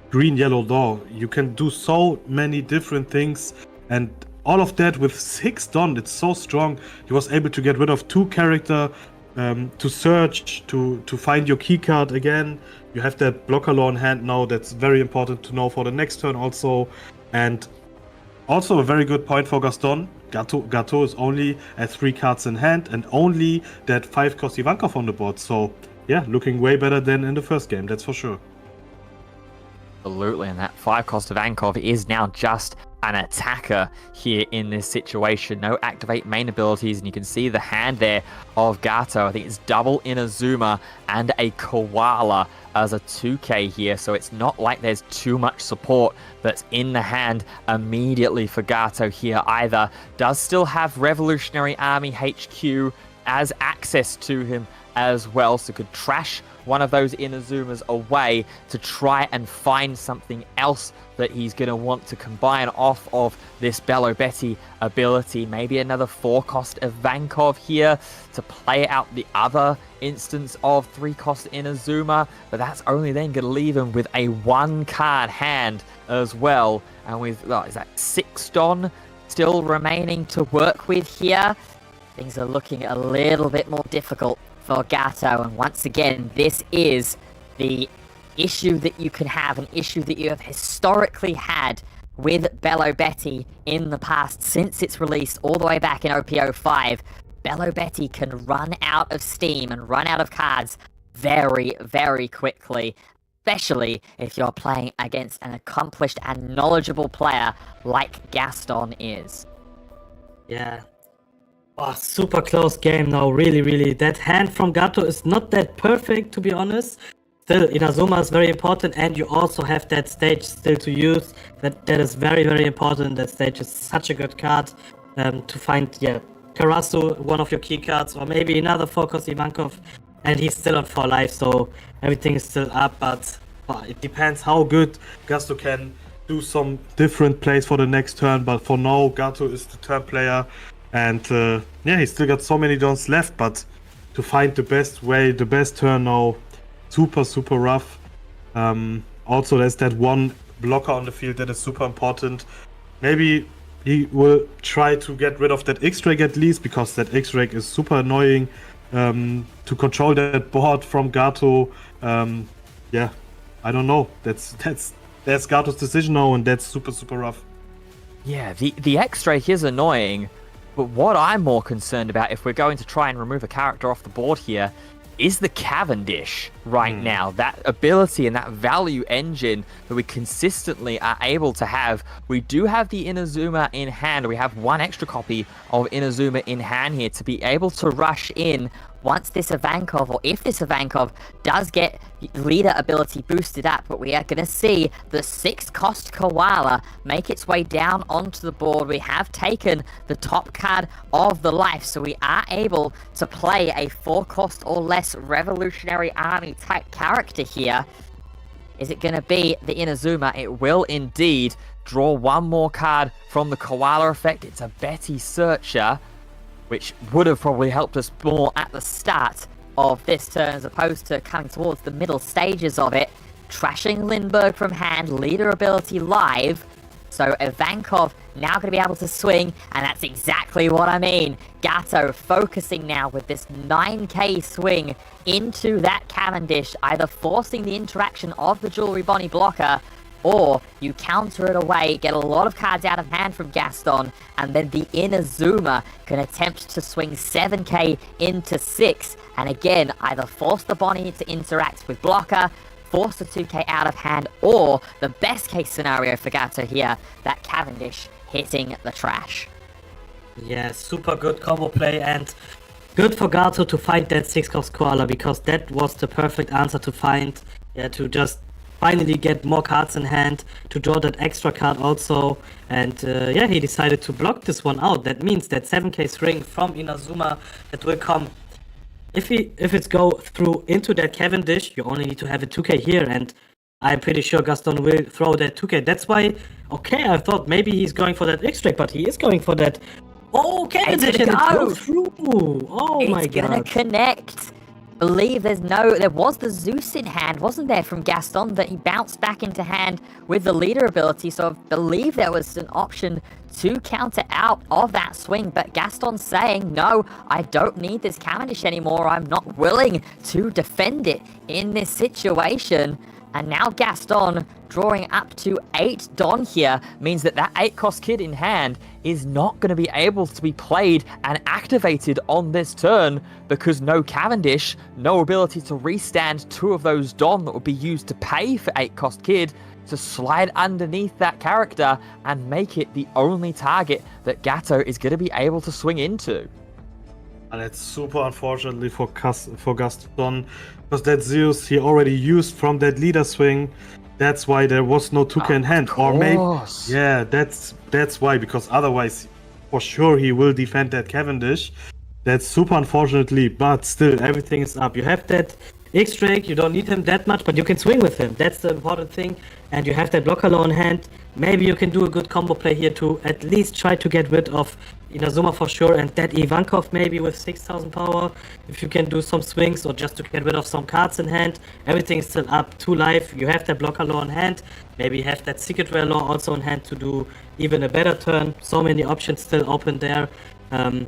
Green Yellow Door. You can do so many different things, and all of that with 6 Don. It's so strong. He was able to get rid of 2 character, to search, to find your keycard again. You have that blocker law in hand now. That's very important to know for the next turn also. And also a very good point for Gaston. Gato is only at 3 cards in hand and only that 5-cost Ivankov on the board. So yeah, looking way better than in the first game, that's for sure. Absolutely, and that 5-cost Ivankov is now just an attacker here in this situation. No activate main abilities, and you can see the hand there of Gato. I think it's double Inazuma and a Koala as a 2k here, so it's not like there's too much support that's in the hand immediately for Gato here either. Does still have Revolutionary Army HQ as access to him as well, so could trash one of those Inazumas away to try and find something else that he's going to want to combine off of this Bello Betty ability. Maybe another 4-cost Ivankov here to play out the other instance of 3-cost Inazuma, but that's only then going to leave him with a 1-card hand as well, and with, is that 6 Don still remaining to work with here? Things are looking a little bit more difficult for Gato, and once again, this is the issue that you can have, an issue that you have historically had with Bello Betty in the past since its release all the way back in OP05. Bello Betty can run out of steam and run out of cards very, very quickly, especially if you're playing against an accomplished and knowledgeable player like Gaston is. Yeah. Oh, super close game now, really. That hand from Gato is not that perfect, to be honest. Still, Inazuma is very important, and you also have that stage still to use. That is very, very important. That stage is such a good card to find, Karasu, one of your key cards, or maybe another 4-cost Ivankov, and he's still on 4 life, so everything is still up, but it depends how good Gato can do some different plays for the next turn, but for now, Gato is the turn player. And he still got so many dons left, but to find the best way, the best turn now. Super, super rough. Also, there's that one blocker on the field that is super important. Maybe he will try to get rid of that X-Drake at least, because that X-Drake is super annoying to control that board from Gato. Yeah, I don't know. That's Gato's decision now, and that's super, super rough. Yeah, the X-Drake is annoying, but what I'm more concerned about, if we're going to try and remove a character off the board here, is the Cavendish right now. That ability and that value engine that we consistently are able to have. We do have the Inazuma in hand. We have one extra copy of Inazuma in hand here to be able to rush in once this Ivankov, or if this Ivankov does get leader ability boosted up. But we are going to see the 6-cost Koala make its way down onto the board. We have taken the top card of the life, so we are able to play a 4-cost or less Revolutionary Army type character here. Is it going to be the Inazuma? It will indeed draw one more card from the Koala effect. It's a Betty Searcher, which would have probably helped us more at the start of this turn as opposed to coming towards the middle stages of it. Trashing Lindbergh from hand, leader ability live. So Ivankov now going to be able to swing, and that's exactly what I mean. Gato focusing now with this 9k swing into that Cavendish, either forcing the interaction of the Jewelry Bonnie blocker, or you counter it away, get a lot of cards out of hand from Gaston, and then the Inazuma can attempt to swing 7k into 6, and again, either force the Bonnie to interact with blocker, force the 2k out of hand, or the best case scenario for Gato here, that Cavendish hitting the trash. Yeah, super good combo play, and good for Gato to find that 6-cost Koala, because that was the perfect answer to find. Yeah, to just finally get more cards in hand, to draw that extra card also, and yeah, he decided to block this one out. That means that 7k swing from Inazuma that will come. If it's go through into that Cavendish, you only need to have a 2k here, and I'm pretty sure Gaston will throw that 2k. That's why, okay, I thought maybe he's going for that X-Drake, but he is going for that. Oh, Cavendish, and it goes through. Oh my god. It's gonna connect. Believe there was the Zeus in hand, wasn't there, from Gaston, that he bounced back into hand with the leader ability, so I believe there was an option to counter out of that swing, but Gaston saying, no, I don't need this Cavendish anymore, I'm not willing to defend it in this situation. And now Gaston drawing up to 8 Don here means that 8-cost kid in hand is not going to be able to be played and activated on this turn, because no Cavendish, no ability to restand 2 of those Don that would be used to pay for 8-cost kid to slide underneath that character and make it the only target that Gato is going to be able to swing into. And it's super unfortunately for Gaston, because that Zeus he already used from that leader swing. That's why there was no 2k in hand. Or maybe, yeah, that's why, because otherwise, for sure, he will defend that Cavendish. That's super unfortunately, but still, everything is up. You have that X-Drake, you don't need him that much, but you can swing with him. That's the important thing. And you have that blocker low in hand. Maybe you can do a good combo play here to at least try to get rid of Inazuma for sure, and that Ivankov maybe with 6000 power, if you can do some swings, or just to get rid of some cards in hand. Everything is still up to life. You have that blocker law in hand, maybe you have that secret rare law also in hand to do even a better turn. So many options still open there.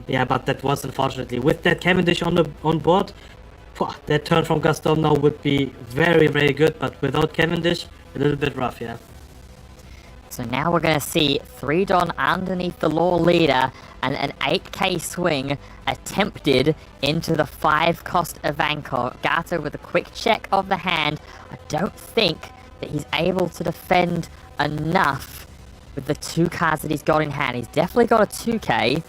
Yeah, but that was unfortunately with that Cavendish on board. That turn from Gaston now would be very, very good, but without Cavendish, a little bit rough, yeah. So now we're going to see 3 Don underneath the Law Leader, and an 8k swing attempted into the 5-cost Ivankov. Gato with a quick check of the hand. I don't think that he's able to defend enough with the 2 cards that he's got in hand. He's definitely got a 2k,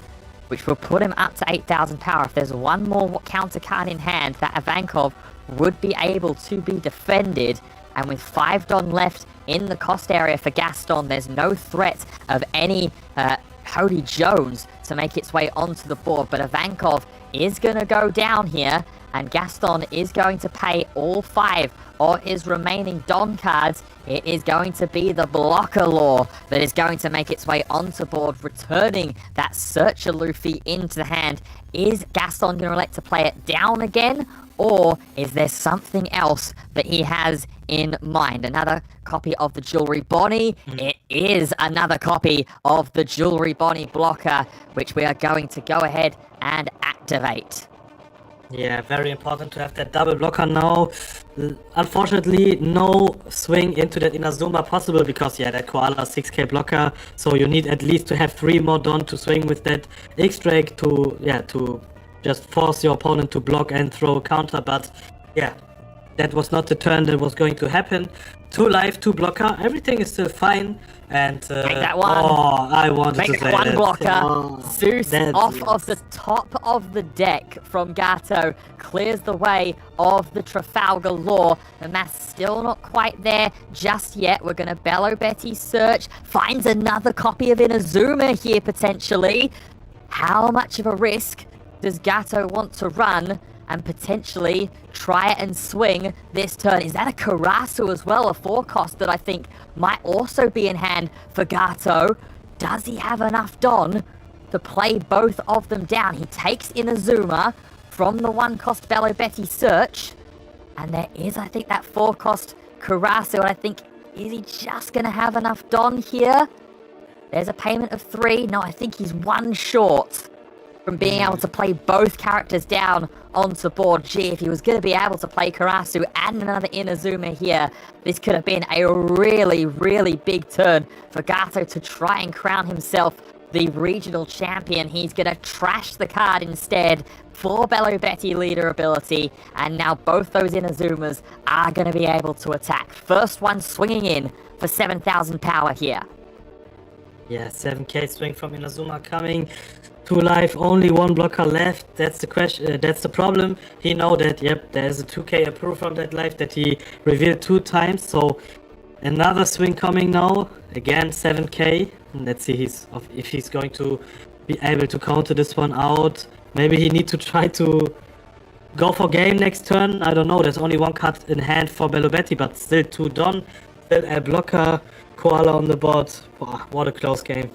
which will put him up to 8000 power. If there's one more counter card in hand, that Ivankov would be able to be defended. And with 5 Don left in the cost area for Gaston, there's no threat of any Cody Jones to make its way onto the board. But Ivankov is going to go down here, and Gaston is going to pay all 5 of his remaining Don cards. It is going to be the blocker law that is going to make its way onto board, returning that Searcher Luffy into the hand. Is Gaston going to elect to play it down again, or is there something else that he has in mind? Another copy of the Jewelry Bonnie. It is another copy of the Jewelry Bonnie blocker, which we are going to go ahead and activate. Yeah, very important to have that double blocker now. Unfortunately, no swing into that Inazuma possible because, yeah, that Koala 6k blocker. So you need at least to have 3 more Don to swing with that X-Drake to just force your opponent to block and throw a counter. But, yeah, that was not the turn that was going to happen. 2 life, 2 blocker. Everything is still fine. And Take that one. Oh, I wanted to Make say one that. blocker. Oh, Zeus that's off yes. of the top of the deck from Gato clears the way of the Trafalgar Law. The math's still not quite there just yet. We're going to Bello Betty search. Finds another copy of Inazuma here potentially. How much of a risk does Gato want to run and potentially try and swing this turn? Is that a Karasu as well, a 4 cost that I think might also be in hand for Gato? Does he have enough Don to play both of them down? He takes Inazuma from the 1 cost Bello Betty search, and there is, I think, that 4 cost Karasu, and I think, is he just going to have enough Don here? There's a payment of 3. No, I think he's 1 short from being able to play both characters down onto board. Gee, if he was going to be able to play Karasu and another Inazuma here, this could have been a really, really big turn for Gato to try and crown himself the regional champion. He's going to trash the card instead for Bello Betty leader ability, and now both those Inazumas are going to be able to attack. First one swinging in for 7,000 power here. Yeah, 7k swing from Inazuma coming. 2 life, only 1 blocker left. That's the question. That's the problem. He know that. Yep, there's a 2k approved from that life that he revealed 2 times. So another swing coming now. Again 7k. Let's see if he's going to be able to counter this one out. Maybe he need to try to go for game next turn. I don't know. There's only 1 card in hand for Bello Betty, but still 2 Don, still a blocker. Koala on the board. Wow, what a close game.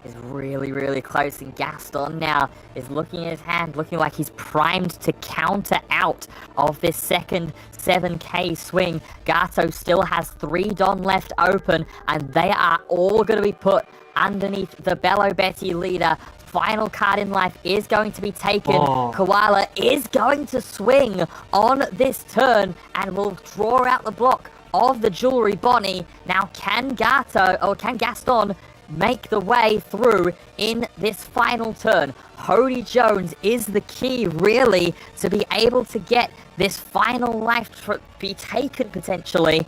Is really, really close, and Gaston now is looking at his hand, looking like he's primed to counter out of this second 7k swing. Gato still has 3 Don left open, and they are all going to be put underneath the Bello Betty leader. Final card in life is going to be taken. Koala is going to swing on this turn and will draw out the block of the Jewelry Bonnie. Now, can Gaston make the way through in this final turn? Hody Jones is the key, really, to be able to get this final life be taken potentially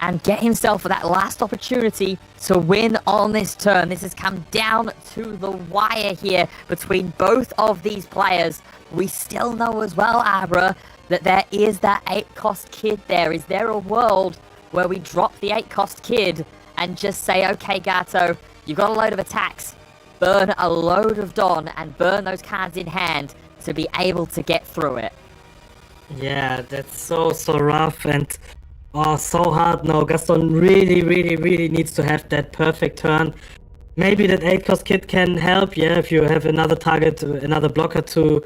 and get himself that last opportunity to win on this turn. This has come down to the wire here between both of these players. We still know as well, Abra, that there is that 8 cost kid there. Is there a world where we drop the 8 cost kid and just say, okay, Gato, you've got a load of attacks, burn a load of Don and burn those cards in hand to be able to get through it? Yeah, that's so rough and so hard now. Gaston really needs to have that perfect turn. Maybe that 8 cost kid can help, yeah, if you have another target, another blocker to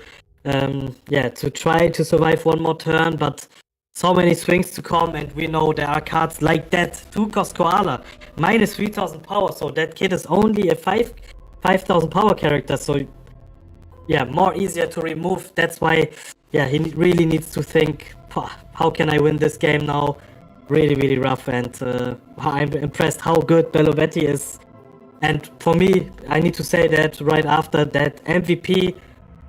try to survive 1 more turn, but so many swings to come, and we know there are cards like that. 2 cost Koala, minus 3,000 power, so that kid is only a 5,000 power character, so yeah, more easier to remove. That's why, yeah, he really needs to think, how can I win this game now? Really rough, and I'm impressed how good Bello Betty is. And for me, I need to say that right after that MVP,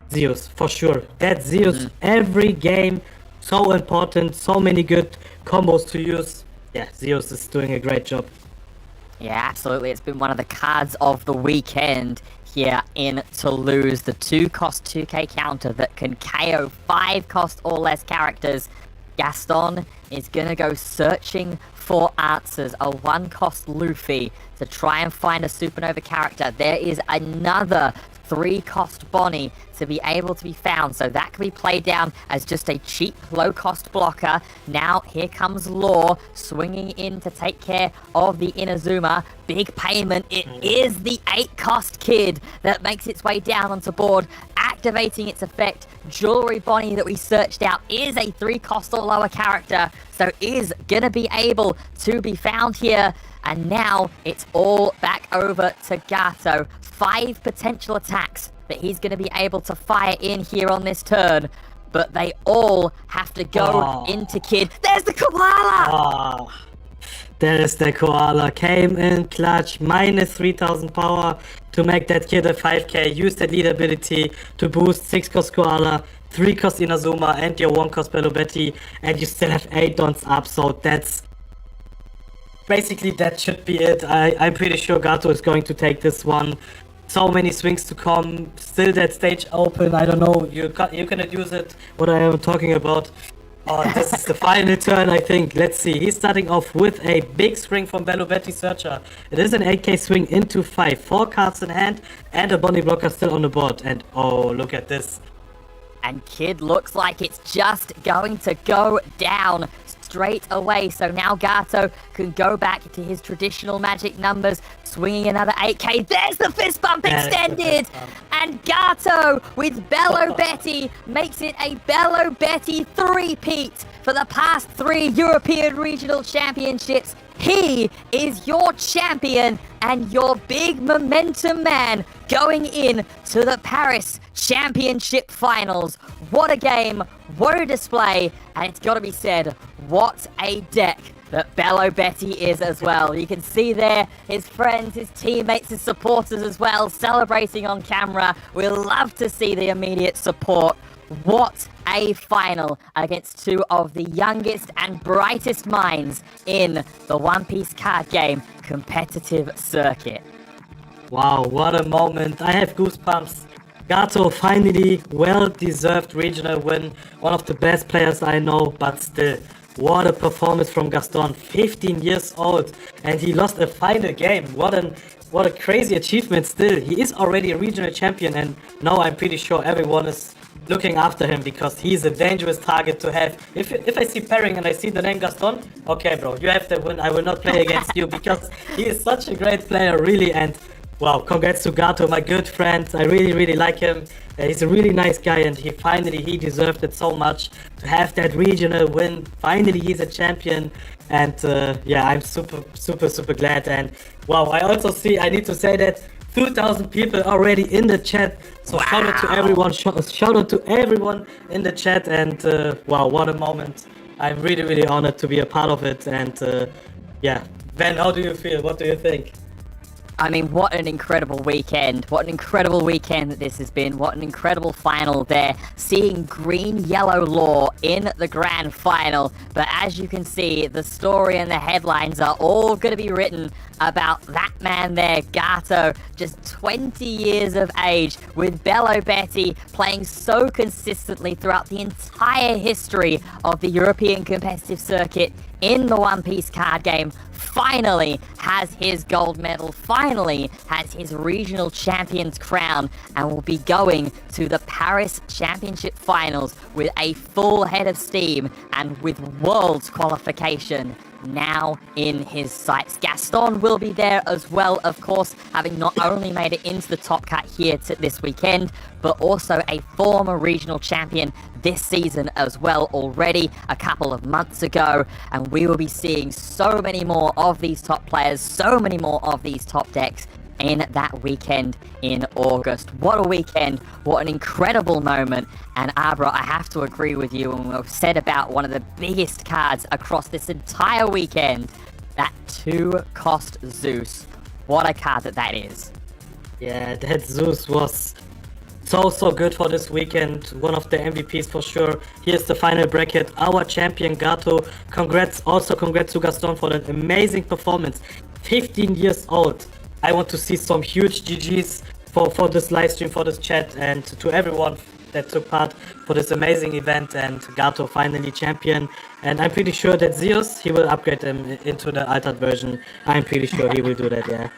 Zeus, for sure. That Zeus, every game, so important, so many good combos to use. Yeah, Zeus is doing a great job. Yeah, absolutely. It's been one of the cards of the weekend here in Toulouse. The 2 cost 2k counter that can KO 5 cost or less characters. Gaston is going to go searching for answers. A 1 cost Luffy to try and find a supernova character. There is another 3-cost Bonnie to be able to be found. So that can be played down as just a cheap, low-cost blocker. Now here comes Law swinging in to take care of the Inazuma. Big payment. It is the 8-cost Kid that makes its way down onto board, activating its effect. Jewelry Bonnie that we searched out is a 3-cost or lower character, so is gonna be able to be found here. And now it's all back over to Gato. 5 potential attacks that he's going to be able to fire in here on this turn, but they all have to go into Kid. There's the Koala! There's the Koala. Came in clutch, minus 3000 power to make that Kid a 5k. Use that lead ability to boost 6-cost Koala, 3-cost Inazuma, and your 1-cost Bello Betty, and you still have 8 dons up, so that's... Basically, that should be it. I'm pretty sure Gato is going to take this one. So many swings to come. Still that stage open. I don't know. You cannot use it. What I am talking about. This is the final turn, I think. Let's see. He's starting off with a big swing from Bello Betty Searcher. It is an 8k swing into 5. 4 cards in hand and a Bonnie blocker still on the board. And oh, look at this. And Kid looks like it's just going to go down straight away. So now Gato can go back to his traditional magic numbers, swinging another 8k. There's the fist bump extended! And Gato with Bello Betty makes it a Bello Betty 3-peat for the past 3 European Regional Championships. He is your champion and your big momentum man going in to the Paris Championship Finals. What a game, what a display, and it's got to be said, what a deck that Bello Betty is as well. You can see there his friends, his teammates, his supporters as well, celebrating on camera. We love to see the immediate support. What a final against 2 of the youngest and brightest minds in the One Piece card game competitive circuit. Wow, what a moment. I have goosebumps. Gato finally well-deserved regional win. One of the best players I know, but still, what a performance from Gaston. 15 years old, and he lost a final game. What a crazy achievement still. He is already a regional champion, and now I'm pretty sure everyone is looking after him because he's a dangerous target to have. If I see pairing and I see the name Gaston, okay bro, you have the win. I will not play against you because he is such a great player, really. And wow, congrats to Gato, my good friend. I really like him. He's a really nice guy, and he deserved it so much to have that regional win. Finally, he's a champion, and yeah, I'm super glad. And wow, I need to say that 2,000 people already in the chat. So wow. Shout out to everyone. Shout out to everyone in the chat. And wow, what a moment! I'm really honored to be a part of it. And yeah, Ben, how do you feel? What do you think? I mean, what an incredible weekend. What an incredible weekend that this has been. What an incredible final there. Seeing green-yellow Law in the grand final. But as you can see, the story and the headlines are all going to be written about that man there, Gato, just 20 years of age, with Bello Betty playing so consistently throughout the entire history of the European competitive circuit in the One Piece card game. Finally has his gold medal, finally has his regional champion's crown, and will be going to the Paris Championship Finals with a full head of steam and with Worlds qualification now in his sights. Gaston will be there as well, of course, having not only made it into the top cut here this weekend, but also a former regional champion this season as well, already a couple of months ago. And we will be seeing so many more of these top players, so many more of these top decks in that weekend in August. What a weekend, what an incredible moment. And Abra, I have to agree with you on what I've said about one of the biggest cards across this entire weekend, that 2-cost Zeus. What a card that is. Yeah, that Zeus was so good for this weekend. One of the MVPs for sure. Here's the final bracket. Our champion Gato. Congrats to Gaston for that amazing performance. 15 years old. I want to see some huge GGs for this live stream, for this chat, and to everyone that took part for this amazing event. And Gato finally champion. And I'm pretty sure that Zeus, he will upgrade him into the altered version. I'm pretty sure he will do that, yeah.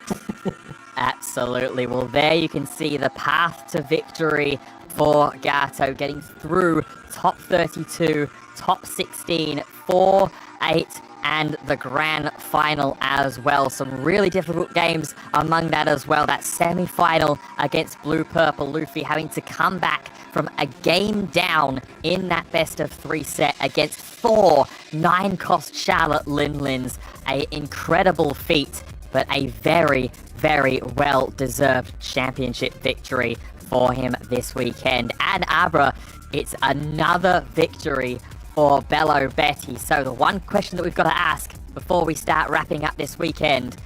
Absolutely. Well, there you can see the path to victory for Gato, getting through top 32, top 16, 4, 8, and the grand final as well. Some really difficult games among that as well. That semi-final against Blue Purple Luffy, having to come back from a game down in that best of 3 set against 4 9-cost Charlotte Linlins. An incredible feat, but a very, very well-deserved championship victory for him this weekend. And Abra, it's another victory for Bello Betty. So the one question that we've got to ask before we start wrapping up this weekend,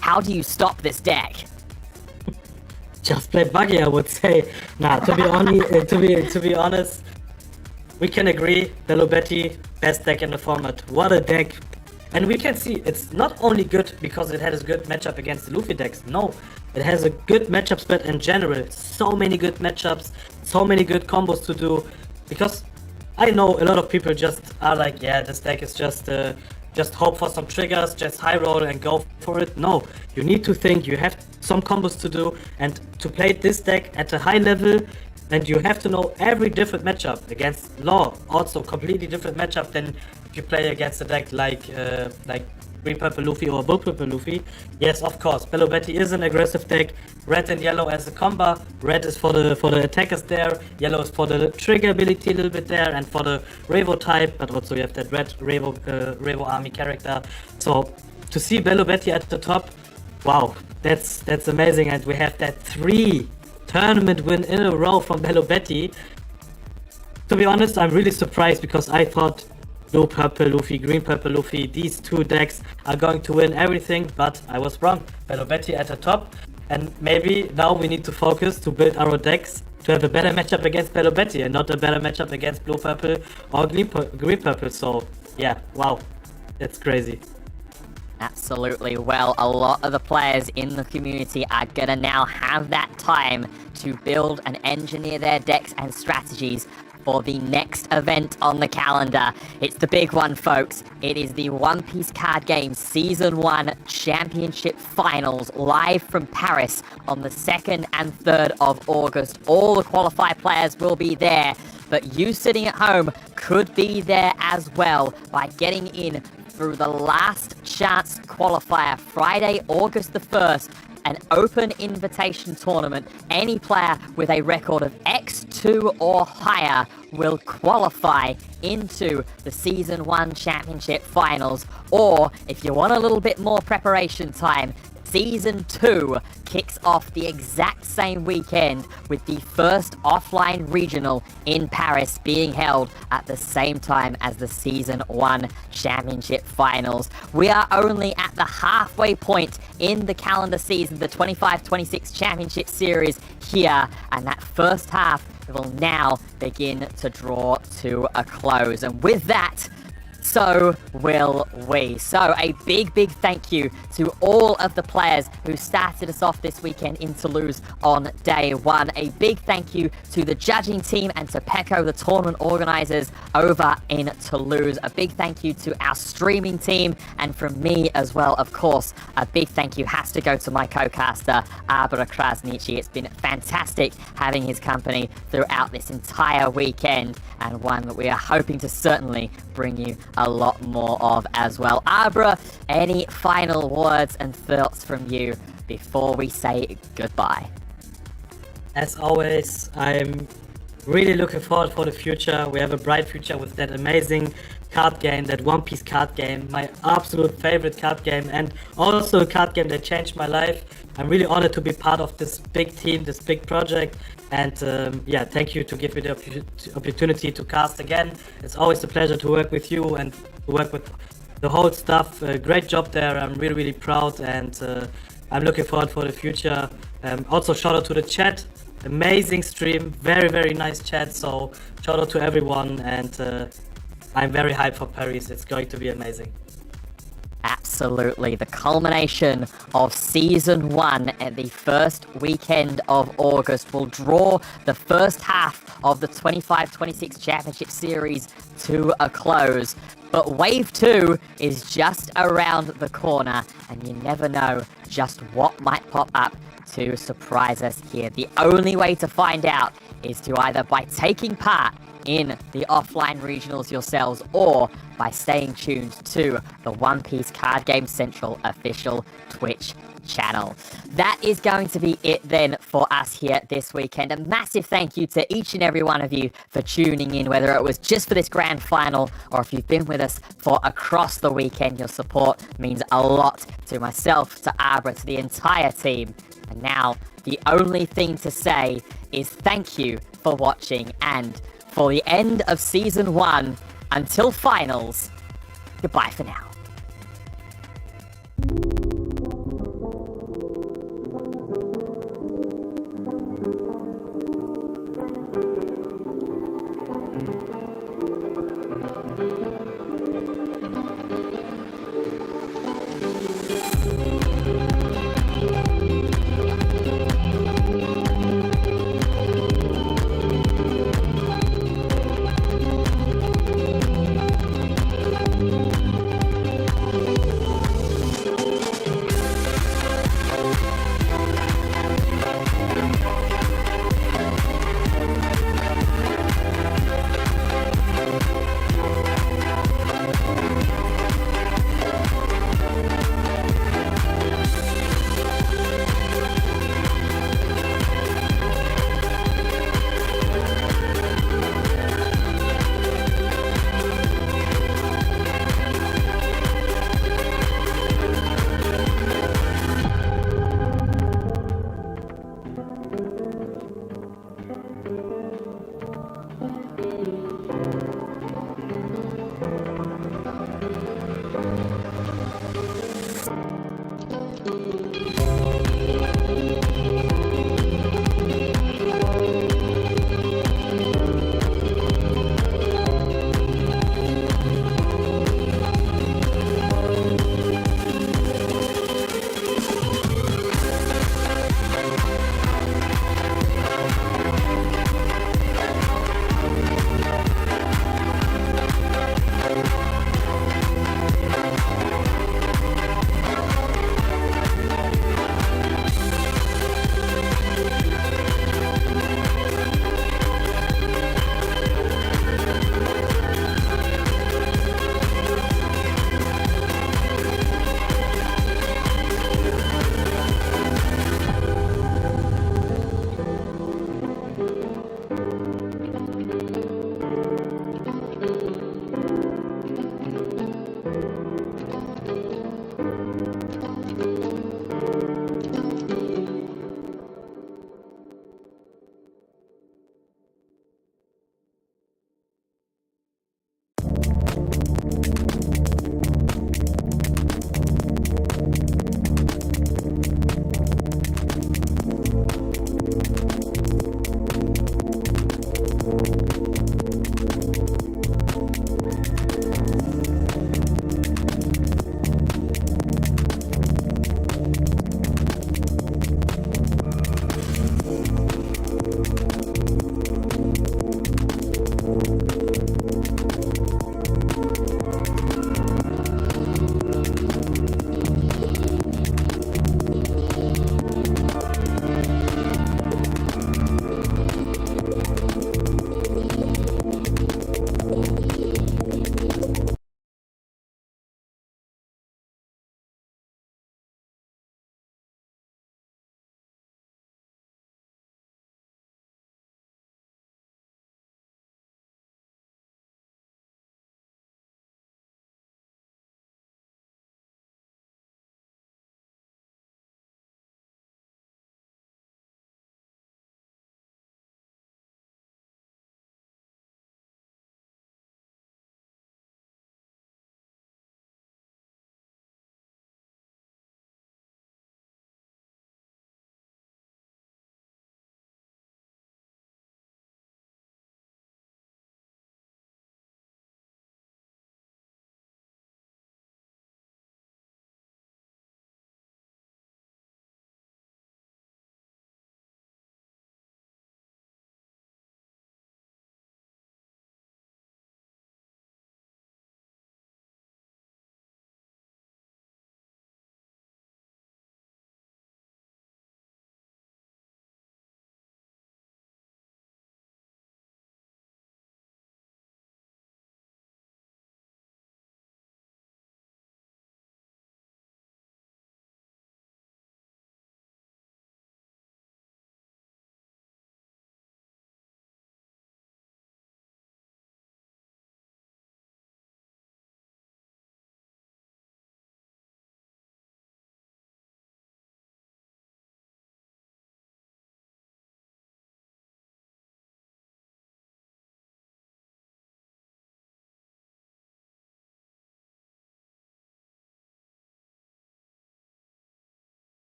how do you stop this deck? Just play buggy, I would say. Nah, to be honest, we can agree, Bello Betty, best deck in the format. What a deck. And we can see it's not only good because it has a good matchup against the Luffy decks. No, it has a good matchup spread in general. So many good matchups, so many good combos to do. Because I know a lot of people just are like, yeah, this deck is just hope for some triggers, just high roll and go for it. No, you need to think, you have some combos to do, and to play this deck at a high level, and you have to know every different matchup. Against Law, also completely different matchup than if you play against a deck like Green Purple Luffy or Blue Purple Luffy. Yes, of course, Bello Betty is an aggressive deck. Red and yellow as a combo. Red is for the attackers there. Yellow is for the trigger ability a little bit there, and for the Revo type. But also you have that red Revo army character. So to see Bello Betty at the top, wow, that's amazing. And we have that 3 tournament win in a row from Bello Betty. To be honest, I'm really surprised because I thought Blue Purple Luffy, Green Purple Luffy, these 2 decks are going to win everything, but I was wrong. Bello Betty at the top, and maybe now we need to focus to build our decks to have a better matchup against Bello Betty and not a better matchup against Blue Purple or Green Purple. So yeah, wow, that's crazy. Absolutely. Well, a lot of the players in the community are gonna now have that time to build and engineer their decks and strategies for the next event on the calendar. It's the big one, folks. It is the One Piece card game Season 1 Championship Finals, live from Paris on the 2nd and 3rd of August. All the qualified players will be there, but you sitting at home could be there as well by getting in through the last chance qualifier, Friday, August the 1st, an open invitation tournament. Any player with a record of X2 or higher will qualify into the Season 1 Championship Finals. Or, if you want a little bit more preparation time, Season 2 kicks off the exact same weekend with the first offline regional in Paris being held at the same time as the Season 1 Championship Finals. We are only at the halfway point in the calendar season, the 25-26 Championship Series here, and that first half will now begin to draw to a close. And with that, so will we. So a big, big thank you to all of the players who started us off this weekend in Toulouse on day 1. A big thank you to the judging team and to PECO, the tournament organizers over in Toulouse. A big thank you to our streaming team, and from me as well, of course, a big thank you has to go to my co-caster, Abra Krasniqi. It's been fantastic having his company throughout this entire weekend, and one that we are hoping to certainly bring you a lot more of as well. Abra, any final words and thoughts from you before we say goodbye? As always, I'm really looking forward for the future. We have a bright future with that amazing card game, that One Piece card game, my absolute favorite card game, and also a card game that changed my life. I'm really honored to be part of this big team, this big project, and yeah, thank you to give me the opportunity to cast again. It's always a pleasure to work with you and to work with the whole staff. Great job there. I'm really, really proud, and I'm looking forward for the future. Also, shout out to the chat. Amazing stream, very, very nice chat. So shout out to everyone, and I'm very hyped for Paris. It's going to be amazing. Absolutely. The culmination of Season 1 at the first weekend of August will draw the first half of the 25-26 Championship Series to a close. But Wave 2 is just around the corner, and you never know just what might pop up to surprise us here. The only way to find out is to either by taking part in the offline regionals yourselves or by staying tuned to the One Piece Card Game Central official Twitch channel. That is going to be it then for us here this weekend. A massive thank you to each and every one of you for tuning in, whether it was just for this grand final or if you've been with us for across the weekend. Your support means a lot to myself, to Abra, to the entire team. And now the only thing to say is thank you for watching, and for the end of Season 1, until finals, goodbye for now.